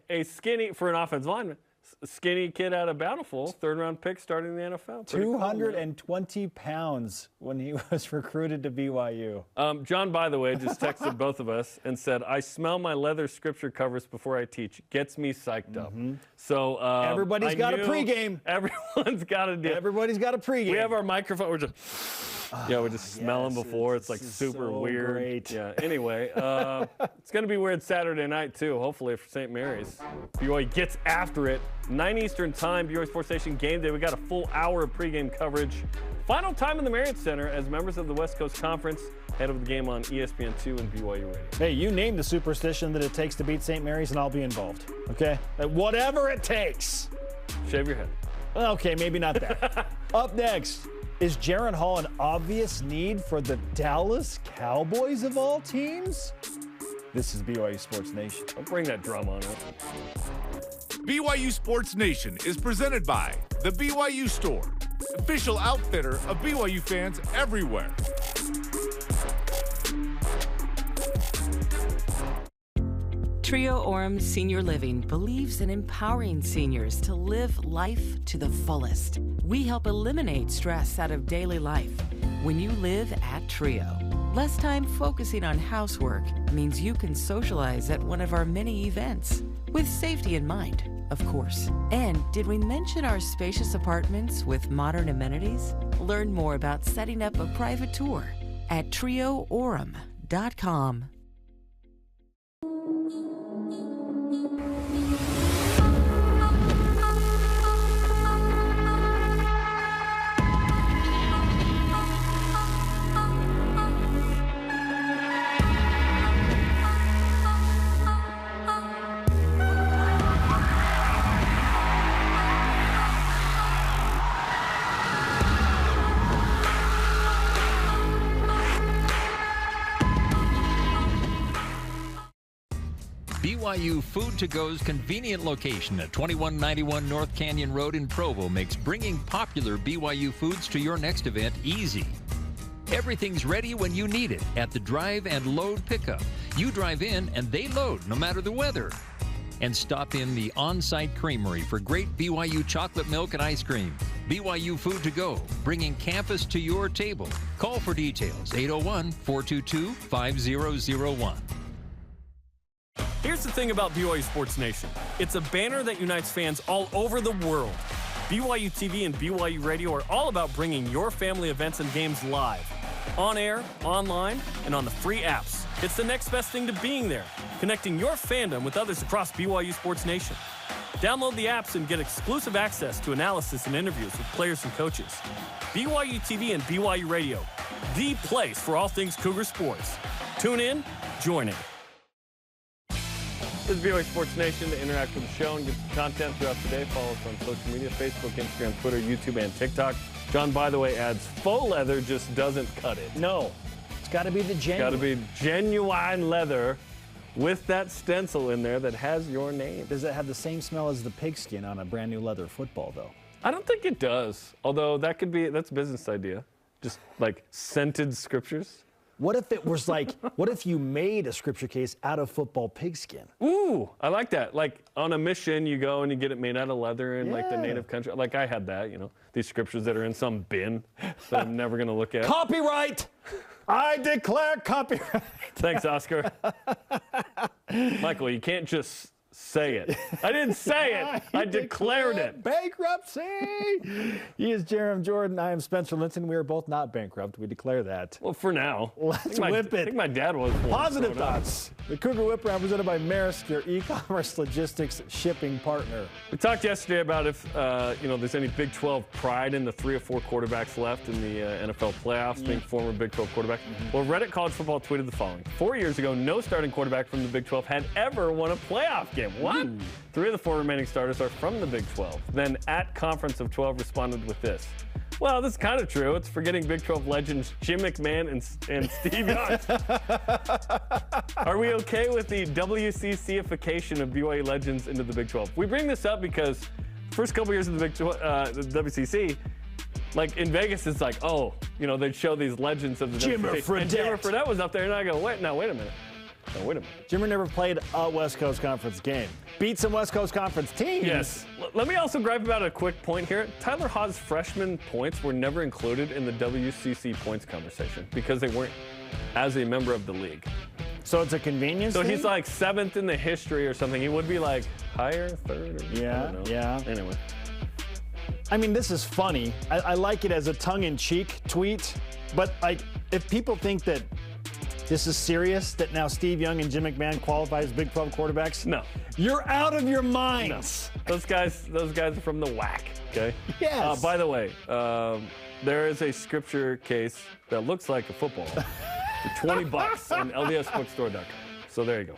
B: for an offensive lineman, a skinny kid out of Bountiful, third-round pick starting in the NFL.
A: 220 pounds when he was recruited to BYU.
B: John, by the way, just texted both of us and said, I smell my leather scripture covers before I teach. Gets me psyched up. So
A: everybody's got a pregame.
B: Everyone's got to do it.
A: Everybody's got a pregame.
B: We have our microphone. We're just... we're just smelling before. It's like super
A: so
B: weird.
A: Great.
B: Yeah. Anyway, it's going to be weird Saturday night, too, hopefully, for St. Mary's. BYU gets after it. 9 Eastern time, BYU Sports Nation game day. We got a full hour of pregame coverage. Final time in the Marriott Center as members of the West Coast Conference head of the game on ESPN2 and BYU Radio.
A: Hey, you name the superstition that it takes to beat St. Mary's, and I'll be involved. Okay? Whatever it takes.
B: Shave your head.
A: Okay, maybe not that. Up next. Is Jaron Hall an obvious need for the Dallas Cowboys of all teams? This is BYU Sports Nation.
B: Don't bring that drum on it.
C: BYU Sports Nation is presented by The BYU Store, official outfitter of BYU fans everywhere.
K: Trio Orem Senior Living believes in empowering seniors to live life to the fullest. We help eliminate stress out of daily life when you live at Trio. Less time focusing on housework means you can socialize at one of our many events, with safety in mind, of course. And did we mention our spacious apartments with modern amenities? Learn more about setting up a private tour at trioorem.com.
L: BYU Food to Go's convenient location at 2191 North Canyon Road in Provo makes bringing popular BYU foods to your next event easy. Everything's ready when you need it at the drive and load pickup. You drive in and they load no matter the weather. And stop in the on-site creamery for great BYU chocolate milk and ice cream. BYU Food to Go, bringing campus to your table. Call for details, 801-422-5001.
B: Here's the thing about BYU Sports Nation. It's a banner that unites fans all over the world. BYUtv and BYU Radio are all about bringing your family events and games live. On air, online, and on the free apps. It's the next best thing to being there, connecting your fandom with others across BYU Sports Nation. Download the apps and get exclusive access to analysis and interviews with players and coaches. BYUtv and BYU Radio, the place for all things Cougar sports. Tune in, join it. This is BYU Sports Nation. To interact with the show and get some content throughout the day, follow us on social media, Facebook, Instagram, Twitter, YouTube, and TikTok. John, by the way, adds faux leather just doesn't cut it.
A: No. It's got to be the genuine.
B: Got to be genuine leather with that stencil in there that has your name.
A: Does it have the same smell as the pigskin on a brand new leather football, though?
B: I don't think it does. Although that's a business idea. Just like scented scriptures.
A: What if it was like, what if you made a scripture case out of football pigskin?
B: Ooh, I like that. Like on a mission, you go and you get it made out of leather in like the native country. Like I had that, these scriptures that are in some bin that I'm never going to look at.
A: Copyright! I declare copyright.
B: Thanks, Oscar. Michael, you can't just say it. I didn't say it. I declared it.
A: Bankruptcy. He is Jarom Jordan. I am Spencer Linton. We are both not bankrupt. We declare that.
B: Well, for now.
A: Let's whip it.
B: I think my dad was.
A: Positive thoughts. The Cougar Whip Round presented by Maersk, your e-commerce logistics shipping partner.
B: We talked yesterday about if there's any Big 12 pride in the 3 or 4 quarterbacks left in the NFL playoffs, being former Big 12 quarterbacks. Well, Reddit College Football tweeted the following: 4 years ago, no starting quarterback from the Big 12 had ever won a playoff game. What? 3 of the 4 remaining starters are from the Big 12. Then at Conference of 12 responded with this: well, this is kind of true. It's forgetting Big 12 legends Jim McMahon and Steve Young. Are we okay with the WCC-ification of BYU legends into the Big 12? We bring this up because first couple years of the Big 12, the WCC, like in Vegas, it's like, they'd show these legends of the
A: Jimmer
B: WCC. And Jimmer
A: Fredette.
B: Fredette was up there, and I go, wait a minute.
A: Jimmer never played a West Coast Conference game. Beat some West Coast Conference teams.
B: Yes. Let me also gripe about a quick point here. Tyler Haws' freshman points were never included in the WCC points conversation because they weren't as a member of the league.
A: So it's a convenience thing?
B: He's like 7th in the history or something. He would be like higher, 3rd. Or,
A: yeah.
B: Anyway.
A: I mean, this is funny. I like it as a tongue-in-cheek tweet, but like if people think that this is serious, that now Steve Young and Jim McMahon qualify as Big 12 quarterbacks?
B: No.
A: You're out of your minds.
B: No. Those guys are from the WAC, okay?
A: Yes.
B: By the way, there is a scripture case that looks like a football for $20 on ldsbookstore.com. So there you go.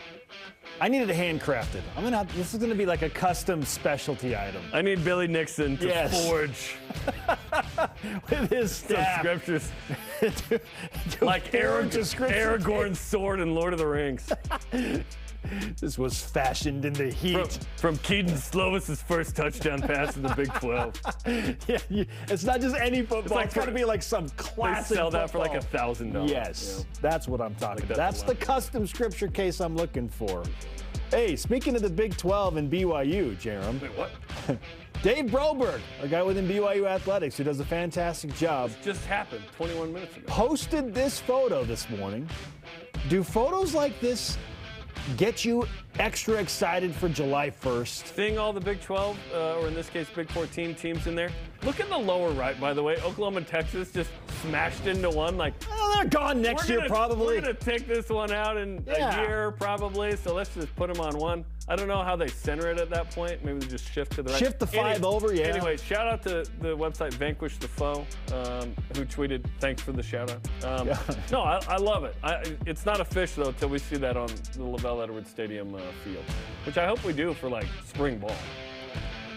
A: I needed it handcrafted. This is gonna be like a custom specialty item.
B: I need Billy Nixon to forge
A: with his staff.
B: Some scriptures. Like Aragorn's sword in Lord of the Rings.
A: This was fashioned in the heat.
B: From Keaton Slovis's first touchdown pass in the Big 12.
A: It's not just any football. It's got to be like some classic
B: They sell that
A: football.
B: for like $1,000.
A: Yes, that's what I'm talking about. That's the custom scripture case I'm looking for. Hey, speaking of the Big 12 and BYU, Jarom.
B: Wait, what?
A: Dave Broberg, a guy within BYU Athletics who does a fantastic job.
B: This just happened 21 minutes ago.
A: Posted this photo this morning. Do photos like this get you extra excited for July 1st?
B: Seeing all the Big 12, or in this case, Big 14 teams in there. Look in the lower right, by the way. Oklahoma and Texas just smashed into one. Like,
A: they're gone next year, probably.
B: We're going to take this one out in a year, probably. So let's just put them on one. I don't know how they center it at that point. Maybe they just shift to the right.
A: Shift the 5 over, yeah.
B: Anyway, shout out to the website Vanquish the Foe, who tweeted, thanks for the shout out. No, I love it. It's not a fish, though, until we see that on the Lavelle Edwards Stadium field, which I hope we do for, like, spring ball.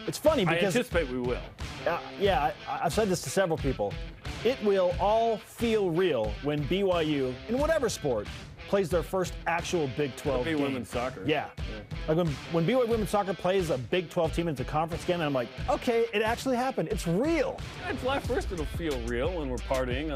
A: It's funny because
B: I anticipate we will.
A: I've said this to several people. It will all feel real when BYU, in whatever sport, plays their first actual Big 12 game.
B: Women's soccer.
A: Yeah. Like when BYU women's soccer plays a Big 12 team into a conference game, and I'm like, okay, it actually happened. It's real.
B: And July 1st, it'll feel real when we're partying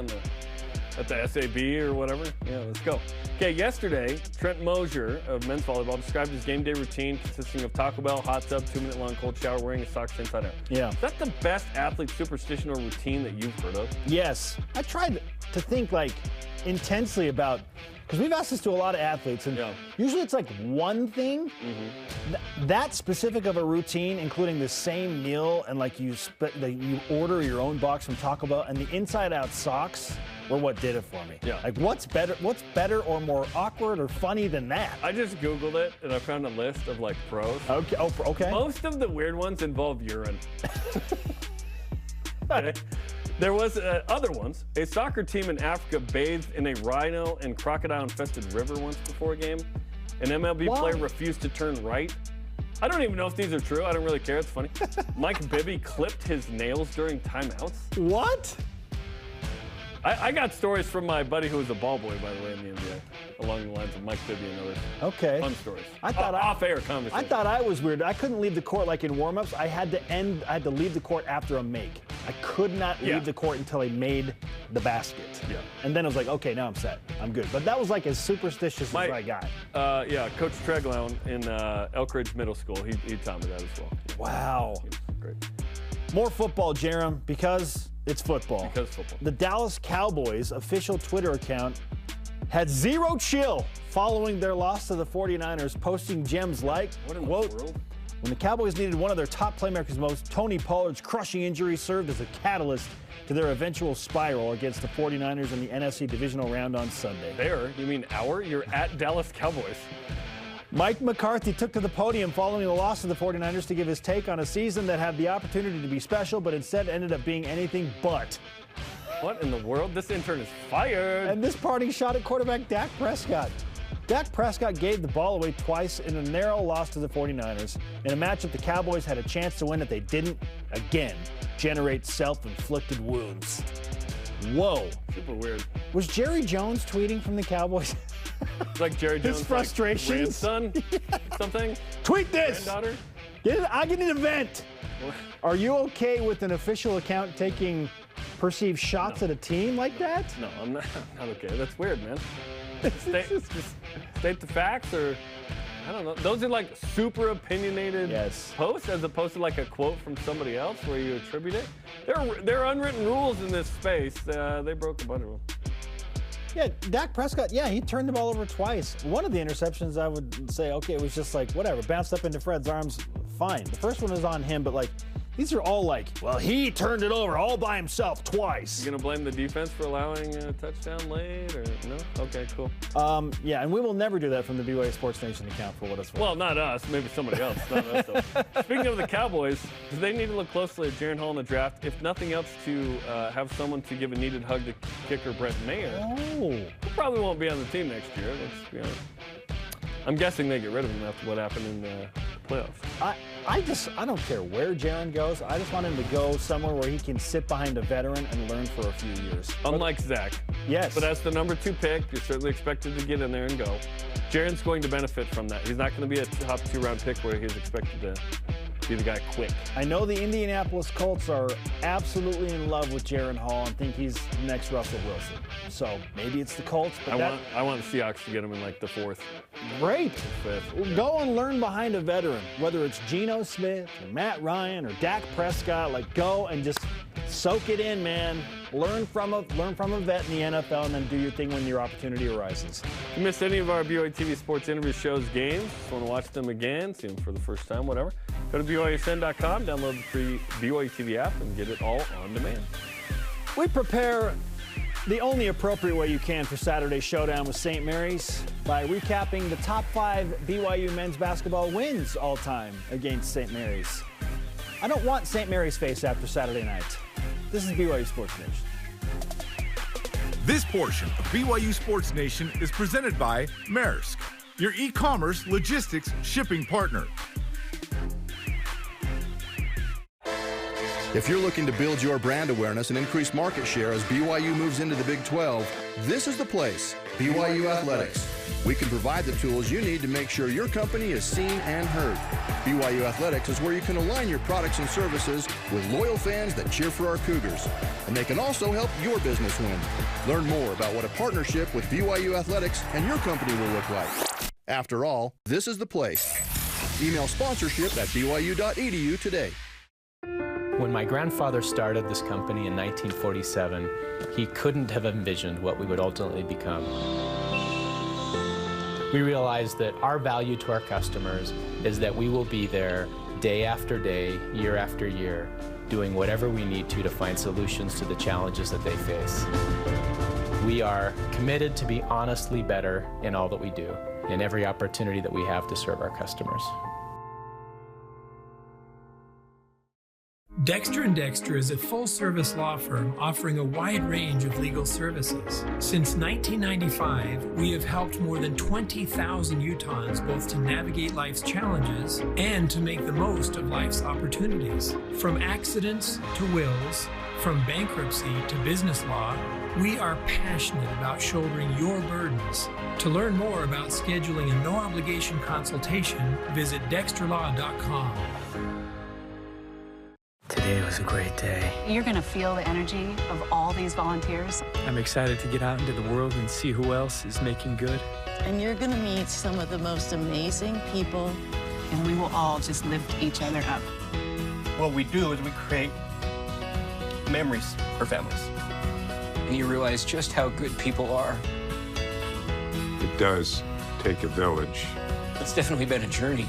B: at the SAB or whatever. Yeah, let's go. Okay, yesterday, Trent Mosier of men's volleyball described his game day routine consisting of Taco Bell, hot tub, 2-minute-long cold shower, wearing his socks inside out.
A: Yeah.
B: Is that the best athlete superstition or routine that you've heard of?
A: Yes. I tried to think like intensely about, because we've asked this to a lot of athletes, and usually it's like one thing. That specific of a routine, including the same meal, and like you order your own box from Taco Bell, and the inside-out socks were what did it for me.
B: Yeah.
A: Like what's better or more awkward or funny than that?
B: I just Googled it, and I found a list of like pros.
A: Okay. Oh, okay.
B: Most of the weird ones involve urine. Okay. There was other ones. A soccer team in Africa bathed in a rhino and crocodile-infested river once before a game. An MLB player refused to turn right. I don't even know if these are true. I don't really care. It's funny. Mike Bibby clipped his nails during timeouts.
A: What?
B: I got stories from my buddy who was a ball boy, by the way, in the NBA, along the lines of Mike Bibby and others.
A: Okay.
B: Fun stories.
A: Off-air
B: conversation.
A: I thought I was weird. I couldn't leave the court like in warm-ups. I had to leave the court after a make. I could not leave the court until I made the basket.
B: Yeah.
A: And then I was like, okay, now I'm set. I'm good. But that was like as superstitious as I got.
B: Coach Treglown in Elk Ridge Middle School, he taught me that as well.
A: Wow.
B: He was great.
A: More football, Jarom, because it's football.
B: Because football.
A: The Dallas Cowboys official Twitter account had zero chill following their loss to the 49ers, posting gems like, quote, when the Cowboys needed one of their top playmakers most, Tony Pollard's crushing injury served as a catalyst to their eventual spiral against the 49ers in the NFC divisional round on Sunday.
B: You mean you're at Dallas Cowboys.
A: Mike McCarthy took to the podium following the loss of the 49ers to give his take on a season that had the opportunity to be special, but instead ended up being anything but.
B: What in the world? This intern is fired.
A: And this parting shot at quarterback Dak Prescott. Dak Prescott gave the ball away twice in a narrow loss to the 49ers in a matchup the Cowboys had a chance to win that they didn't, again, generate self-inflicted wounds. Whoa.
B: Super weird.
A: Was Jerry Jones tweeting from the Cowboys?
B: It's like Jerry Jones'
A: his frustrations.
B: Like grandson, something.
A: Tweet this.
B: Granddaughter.
A: I get an event. Are you okay with an official account taking perceived shots at a team like that?
B: No, I'm not okay. That's weird, man. State the facts, or I don't know. Those are like super opinionated posts as opposed to like a quote from somebody else where you attribute it. There are unwritten rules in this space. They broke a bunch of them.
A: Yeah, Dak Prescott, he turned the ball over twice. One of the interceptions, I would say, okay, it was just like, whatever, bounced up into Fred's arms, fine. The first one was on him, but like, these are all like, well, he turned it over all by himself twice.
B: You gonna blame the defense for allowing a touchdown late, or no? Okay, cool.
A: And we will never do that from the BYU Sports Nation account for what it's worth.
B: Well, not us, maybe somebody else, not us though. Speaking of the Cowboys, do they need to look closely at Jaron Hall in the draft, if nothing else to have someone to give a needed hug to kicker Brent Mayer?
A: Oh.
B: He probably won't be on the team next year, let's be honest. I'm guessing they get rid of him after what happened in the playoffs.
A: I don't care where Jaron goes. I just want him to go somewhere where he can sit behind a veteran and learn for a few years.
B: Unlike Zach.
A: Yes.
B: But as the number 2 pick, you're certainly expected to get in there and go. Jaron's going to benefit from that. He's not going to be a top 2-round pick where he's expected to be the guy quick.
A: I know the Indianapolis Colts are absolutely in love with Jaron Hall and think he's the next Russell Wilson. So maybe it's the Colts. But
B: I want the Seahawks to get him in like the 4th.
A: Great.
B: 5th.
A: Go and learn behind a veteran, whether it's Geno Smith or Matt Ryan or Dak Prescott. Like, go and just soak it in, man. Learn from a vet in the NFL, and then do your thing when your opportunity arises.
B: If you missed any of our BYUtv Sports interview shows, games, just want to watch them again, see them for the first time, whatever, go to BYUSN.com, download the free BYUtv app, and get it all on demand.
A: We prepare the only appropriate way you can for Saturday's showdown with St. Mary's by recapping the top 5 BYU men's basketball wins all time against St. Mary's. I don't want St. Mary's face after Saturday night. This is BYU Sports Nation.
C: This portion of BYU Sports Nation is presented by Maersk, your e-commerce logistics shipping partner.
M: If you're looking to build your brand awareness and increase market share as BYU moves into the Big 12, this is the place. BYU Athletics. We can provide the tools you need to make sure your company is seen and heard. BYU Athletics is where you can align your products and services with loyal fans that cheer for our Cougars. And they can also help your business win. Learn more about what a partnership with BYU Athletics and your company will look like. After all, this is the place. Email sponsorship at byu.edu today.
N: When my grandfather started this company in 1947, he couldn't have envisioned what we would ultimately become. We realized that our value to our customers is that we will be there day after day, year after year, doing whatever we need to find solutions to the challenges that they face. We are committed to be honestly better in all that we do, in every opportunity that we have to serve our customers.
O: Dexter & Dexter is a full-service law firm offering a wide range of legal services. Since 1995, we have helped more than 20,000 Utahns both to navigate life's challenges and to make the most of life's opportunities. From accidents to wills, from bankruptcy to business law, we are passionate about shouldering your burdens. To learn more about scheduling a no-obligation consultation, visit dexterlaw.com.
P: Today was a great day.
Q: You're going to feel the energy of all these volunteers.
P: I'm excited to get out into the world and see who else is making good.
R: And you're going to meet some of the most amazing people.
S: And we will all just lift each other up.
T: What we do is we create memories for families.
U: And you realize just how good people are.
V: It does take a village.
U: It's definitely been a journey.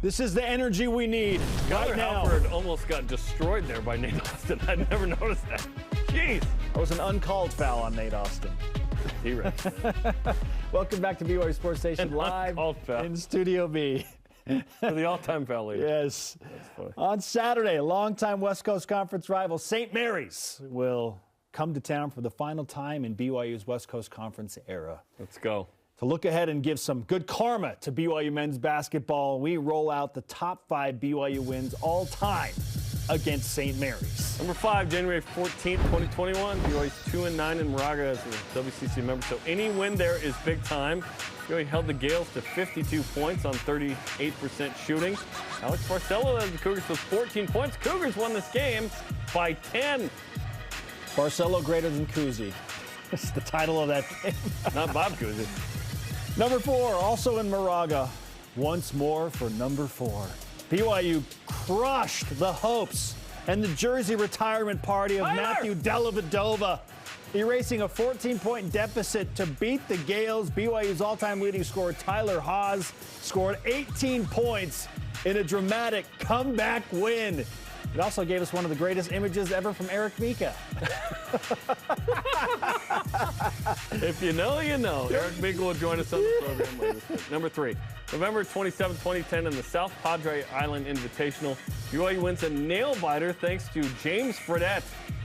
A: This is the energy we need right now.
B: Halford almost got destroyed there by Nate Austin. I'd never noticed that. Jeez.
A: That was an uncalled foul on Nate Austin.
B: T-Rex.
A: Welcome back to BYU Sports Station live in Studio B.
B: For the all-time foul leader.
A: Yes. On Saturday, longtime West Coast Conference rival St. Mary's will come to town for the final time in BYU's West Coast Conference era.
B: Let's go.
A: To look ahead and give some good karma to BYU men's basketball, we roll out the top 5 BYU wins all time against St. Mary's.
B: Number 5, January 14th, 2021. BYU's 2-9 in Moraga as a WCC member. So any win there is big time. BYU held the Gales to 52 points on 38% shooting. Alex Barcelo led the Cougars with 14 points. Cougars won this game by 10.
A: Barcelo greater than Kuzi. That's the title of that game.
B: Not Bob Kuzi.
A: Number 4, also in Moraga, once more for number 4. BYU crushed the hopes and the jersey retirement party of Matthew Dellavedova, erasing a 14-point deficit to beat the Gales. BYU's all-time leading scorer Tyler Haws scored 18 points in a dramatic comeback win. It also gave us one of the greatest images ever from Eric Mika.
B: If you know, you know. Eric Mika will join us on the program later this week. Number 3, November 27, 2010 in the South Padre Island Invitational. BYU wins a nail-biter thanks to James Fredette,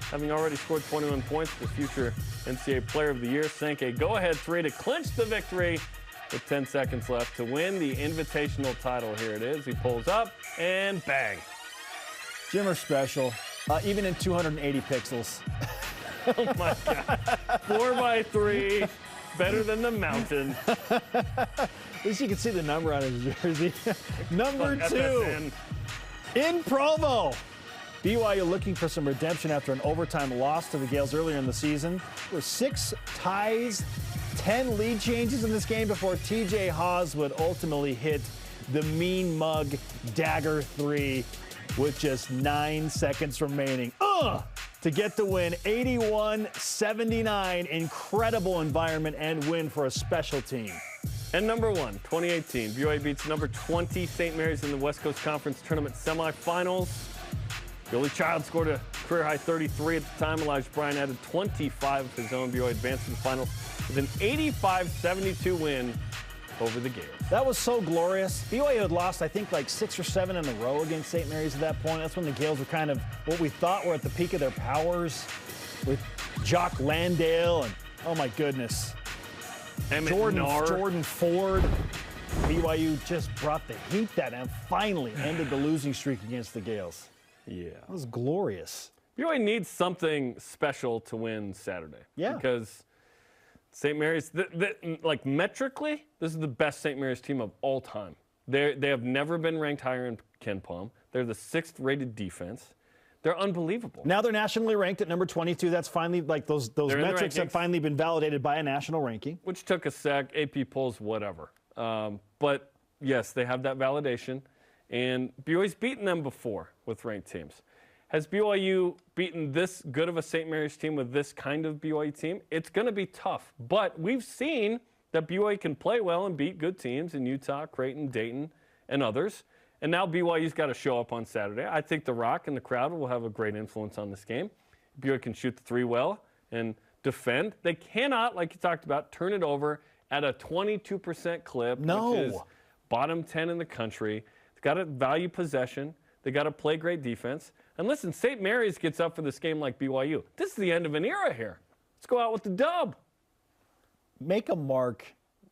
B: having already scored 21 points. The future NCAA Player of the Year sank a go-ahead 3 to clinch the victory with 10 seconds left to win the Invitational title. Here it is. He pulls up and bang.
A: Jimmer special, even in 280 pixels.
B: Oh my God. 4x3, better than the mountain.
A: At least you can see the number on his jersey. Number 2, in Provo. BYU looking for some redemption after an overtime loss to the Gales earlier in the season. There were 6 ties, 10 lead changes in this game before TJ Haws would ultimately hit the mean mug dagger 3 with just 9 seconds remaining. To get the win, 81-79. Incredible environment and win for a special team.
B: And number 1, 2018, BYU beats number 20 St. Mary's in the West Coast Conference Tournament semifinals. Billy Child scored a career-high 33 at the time. Elijah Bryan added 25 of his own. BYU advanced to the finals with an 85-72 win over the Gales.
A: That was so glorious. BYU had lost, I think, like 6 or 7 in a row against St. Mary's at that point. That's when the Gales were kind of what we thought were at the peak of their powers with Jock Landale and, oh my goodness, Jordan Ford. BYU just brought the heat that and finally ended the losing streak against the Gales.
B: Yeah.
A: That was glorious.
B: BYU needs something special to win Saturday.
A: Yeah.
B: Because St. Mary's, like metrically, this is the best St. Mary's team of all time. They have never been ranked higher in Ken Palm. They're the 6th rated defense. They're unbelievable.
A: Now they're nationally ranked at number 22. That's finally, like, those metrics have finally been validated by a national ranking.
B: Which took a sec, AP polls, whatever. But yes, they have that validation. And BYU's beaten them before with ranked teams. Has BYU beaten this good of a St. Mary's team with this kind of BYU team? It's going to be tough. But we've seen that BYU can play well and beat good teams in Utah, Creighton, Dayton, and others. And now BYU's got to show up on Saturday. I think The Rock and the crowd will have a great influence on this game. BYU can shoot the 3 well and defend. They cannot, like you talked about, turn it over at a 22% clip, which is bottom 10 in the country. They've got to value possession. They got to play great defense. And listen, St. Mary's gets up for this game like BYU. This is the end of an era here. Let's go out with the dub.
A: Make a mark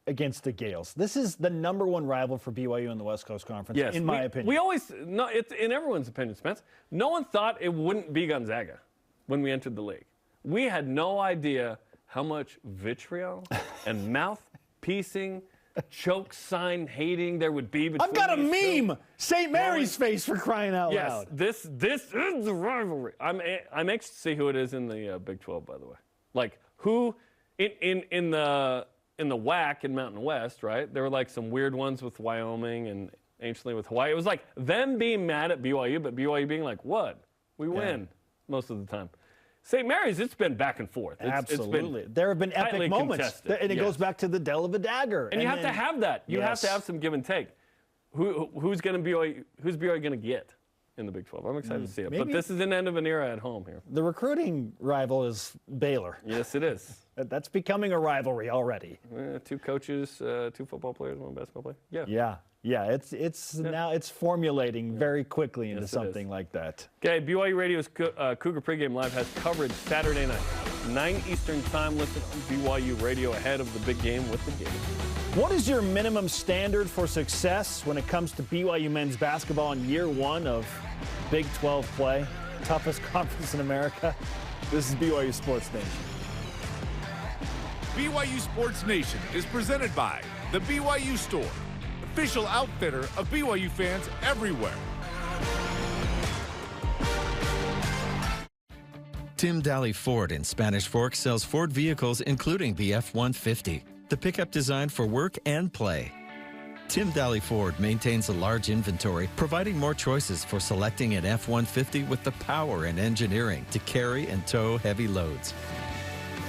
A: against the Gales. This is the #1 rival for BYU in the West Coast Conference, in my opinion.
B: We always, no, it's in everyone's opinion, Spence. No one thought it wouldn't be Gonzaga when we entered the league. We had no idea how much vitriol and mouth-piecing, choke sign hating there would be between
A: I've got a
B: these
A: meme! St. Mary's face, for crying out loud.
B: Yes, this is the rivalry. I'm anxious to see who it is in the Big 12, by the way. Like, who in the WAC in Mountain West, right? There were like some weird ones with Wyoming and anciently with Hawaii. It was like them being mad at BYU, but BYU being like, what? We win most of the time. St. Mary's, it's been back and forth.
A: Absolutely. There have been epic moments. And it goes back to the Dell of a Dagger.
B: And you have to have that. You have to have some give and take. Who's BYU going to get in the Big 12? I'm excited to see it. But this is an end of an era at home here.
A: The recruiting rival is Baylor.
B: Yes, it is.
A: That's becoming a rivalry already.
B: 2 coaches, 2 football players, 1 basketball player.
A: Yeah. Yeah, now it's formulating very quickly into something like that.
B: Okay, BYU Radio's Cougar Pregame Live has coverage Saturday night, 9 Eastern Time. Listen on BYU Radio ahead of the big game with the game.
A: What is your minimum standard for success when it comes to BYU men's basketball in year 1 of Big 12 play? Toughest conference in America? This is BYU Sports Nation.
C: BYU Sports Nation is presented by the BYU Store, official outfitter of BYU fans everywhere.
D: Tim Daly Ford in Spanish Fork sells Ford vehicles including the F-150, the pickup designed for work and play. Tim Daly Ford maintains a large inventory, providing more choices for selecting an F-150 with the power and engineering to carry and tow heavy loads.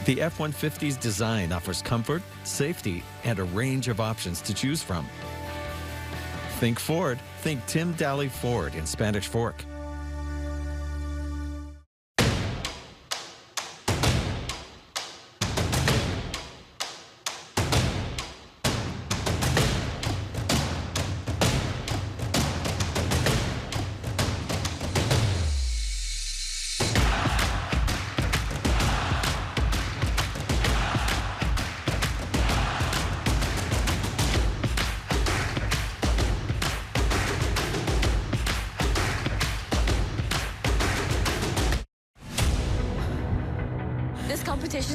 D: The F-150's design offers comfort, safety, and a range of options to choose from. Think Ford. Think Tim Daly Ford in Spanish Fork.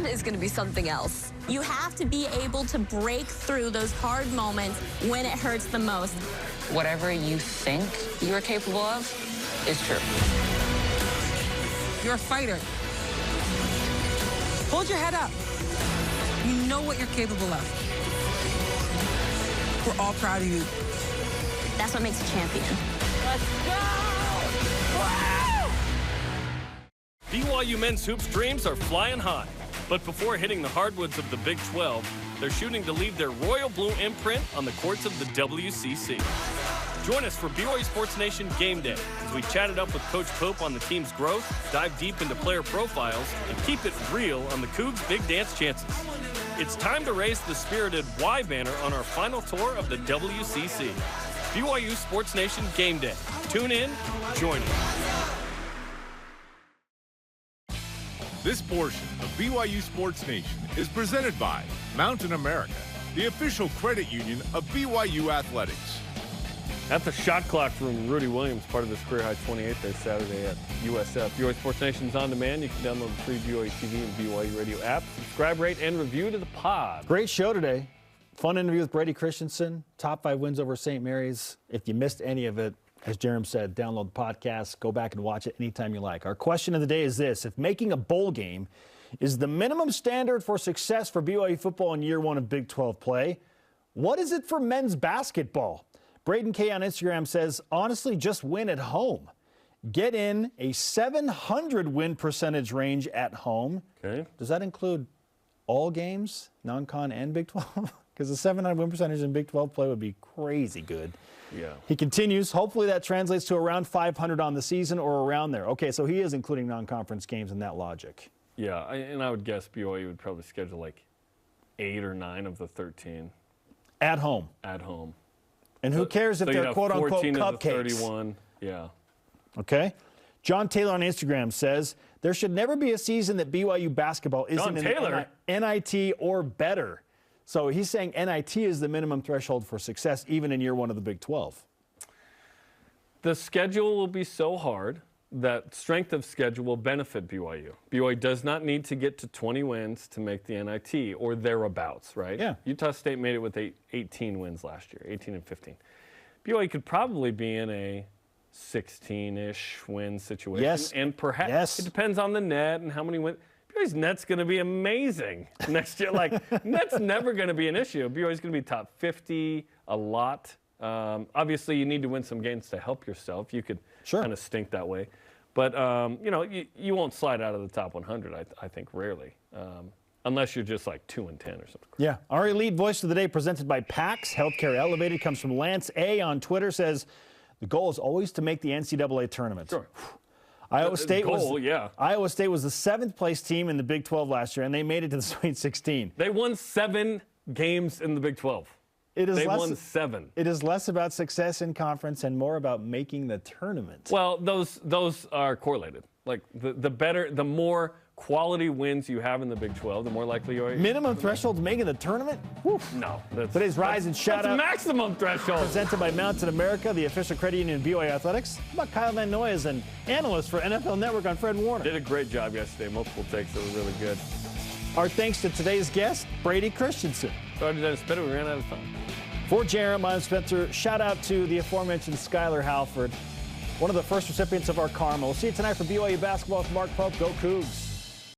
G: Is going to be something else. You have to be able to break through those hard moments when it hurts the most.
H: Whatever you think you're capable of is true.
I: You're a fighter. Hold your head up. You know what you're capable of. We're all proud of you.
G: That's what makes a champion.
B: Let's go! Wow! BYU men's hoops dreams are flying high. But before hitting the hardwoods of the Big 12, they're shooting to leave their royal blue imprint on the courts of the WCC. Join us for BYU Sports Nation Game Day as we chatted up with Coach Pope on the team's growth, dive deep into player profiles, and keep it real on the Cougs' big dance chances. It's time to raise the spirited Y banner on our final tour of the WCC. BYU Sports Nation Game Day. Tune in, join us.
C: This portion of BYU Sports Nation is presented by Mountain America, the official credit union of BYU Athletics.
B: At the shot clock from Rudy Williams, part of his career-high 28th day Saturday at USF. BYU Sports Nation's on demand. You can download the free BYUtv and BYU Radio app. Subscribe, rate, and review to the pod.
A: Great show today. Fun interview with Brady Christensen. Top 5 wins over St. Mary's. If you missed any of it, as Jarom said, download the podcast. Go back and watch it anytime you like. Our question of the day is this. If making a bowl game is the minimum standard for success for BYU football in year 1 of Big 12 play, what is it for men's basketball? Braden K on Instagram says, honestly, just win at home. Get in a 700 win percentage range at home.
B: Okay.
A: Does that include all games, non-con and Big 12? Because the 700 win percentage in Big 12 play would be crazy good.
B: Yeah.
A: He continues, hopefully that translates to around 500 on the season or around there. Okay, so he is including non-conference games in that logic.
B: Yeah, and I would guess BYU would probably schedule like 8 or 9 of the 13.
A: At home.
B: At home.
A: And who cares if they're quote-unquote cupcakes?
B: 31, yeah.
A: Okay. John Taylor on Instagram says, there should never be a season that BYU basketball isn't in the NIT or better. So he's saying NIT is the minimum threshold for success, even in year 1 of the Big 12.
B: The schedule will be so hard that strength of schedule will benefit BYU. BYU does not need to get to 20 wins to make the NIT or thereabouts, right?
A: Yeah.
B: Utah State made it with 18 wins last year, 18 and 15. BYU could probably be in a 16-ish win situation.
A: Yes.
B: And perhaps it depends on the net and how many wins. BYU's net's going to be amazing next year. Like, net's never going to be an issue. BYU's going to be top 50 a lot. Obviously, you need to win some games to help yourself. You could kind of stink that way. But, you won't slide out of the top 100, I think, rarely. Unless you're just like 2 and 10 or something.
A: Yeah. Our elite voice of the day presented by PAX Healthcare Elevated comes from Lance A. on Twitter, says, the goal is always to make the NCAA tournament.
B: Sure.
A: Iowa State was the 7th place team in the Big 12 last year, and they made it to the Sweet 16.
B: They won 7 games in the Big 12. They won 7.
A: It is less about success in conference and more about making the tournament.
B: Well, those are correlated. Like the more quality wins you have in the Big 12, the more likely you are.
A: Minimum threshold making the tournament? Whew.
B: No.
A: Today's Rise and Shout Out.
B: Maximum threshold.
A: Presented by Mountain America, the official credit union of BYU Athletics. How about Kyle Van Noy as an analyst for NFL Network on Fred Warner?
B: Did a great job yesterday. Multiple takes that were really good.
A: Our thanks to today's guest, Brady Christensen.
B: Sorry to Dennis Spitter, we ran out of time.
A: For Jarom, I'm Spencer. Shout out to the aforementioned Skylar Halford, one of the first recipients of our karma. We'll see you tonight for BYU basketball with Mark Pope. Go Cougs.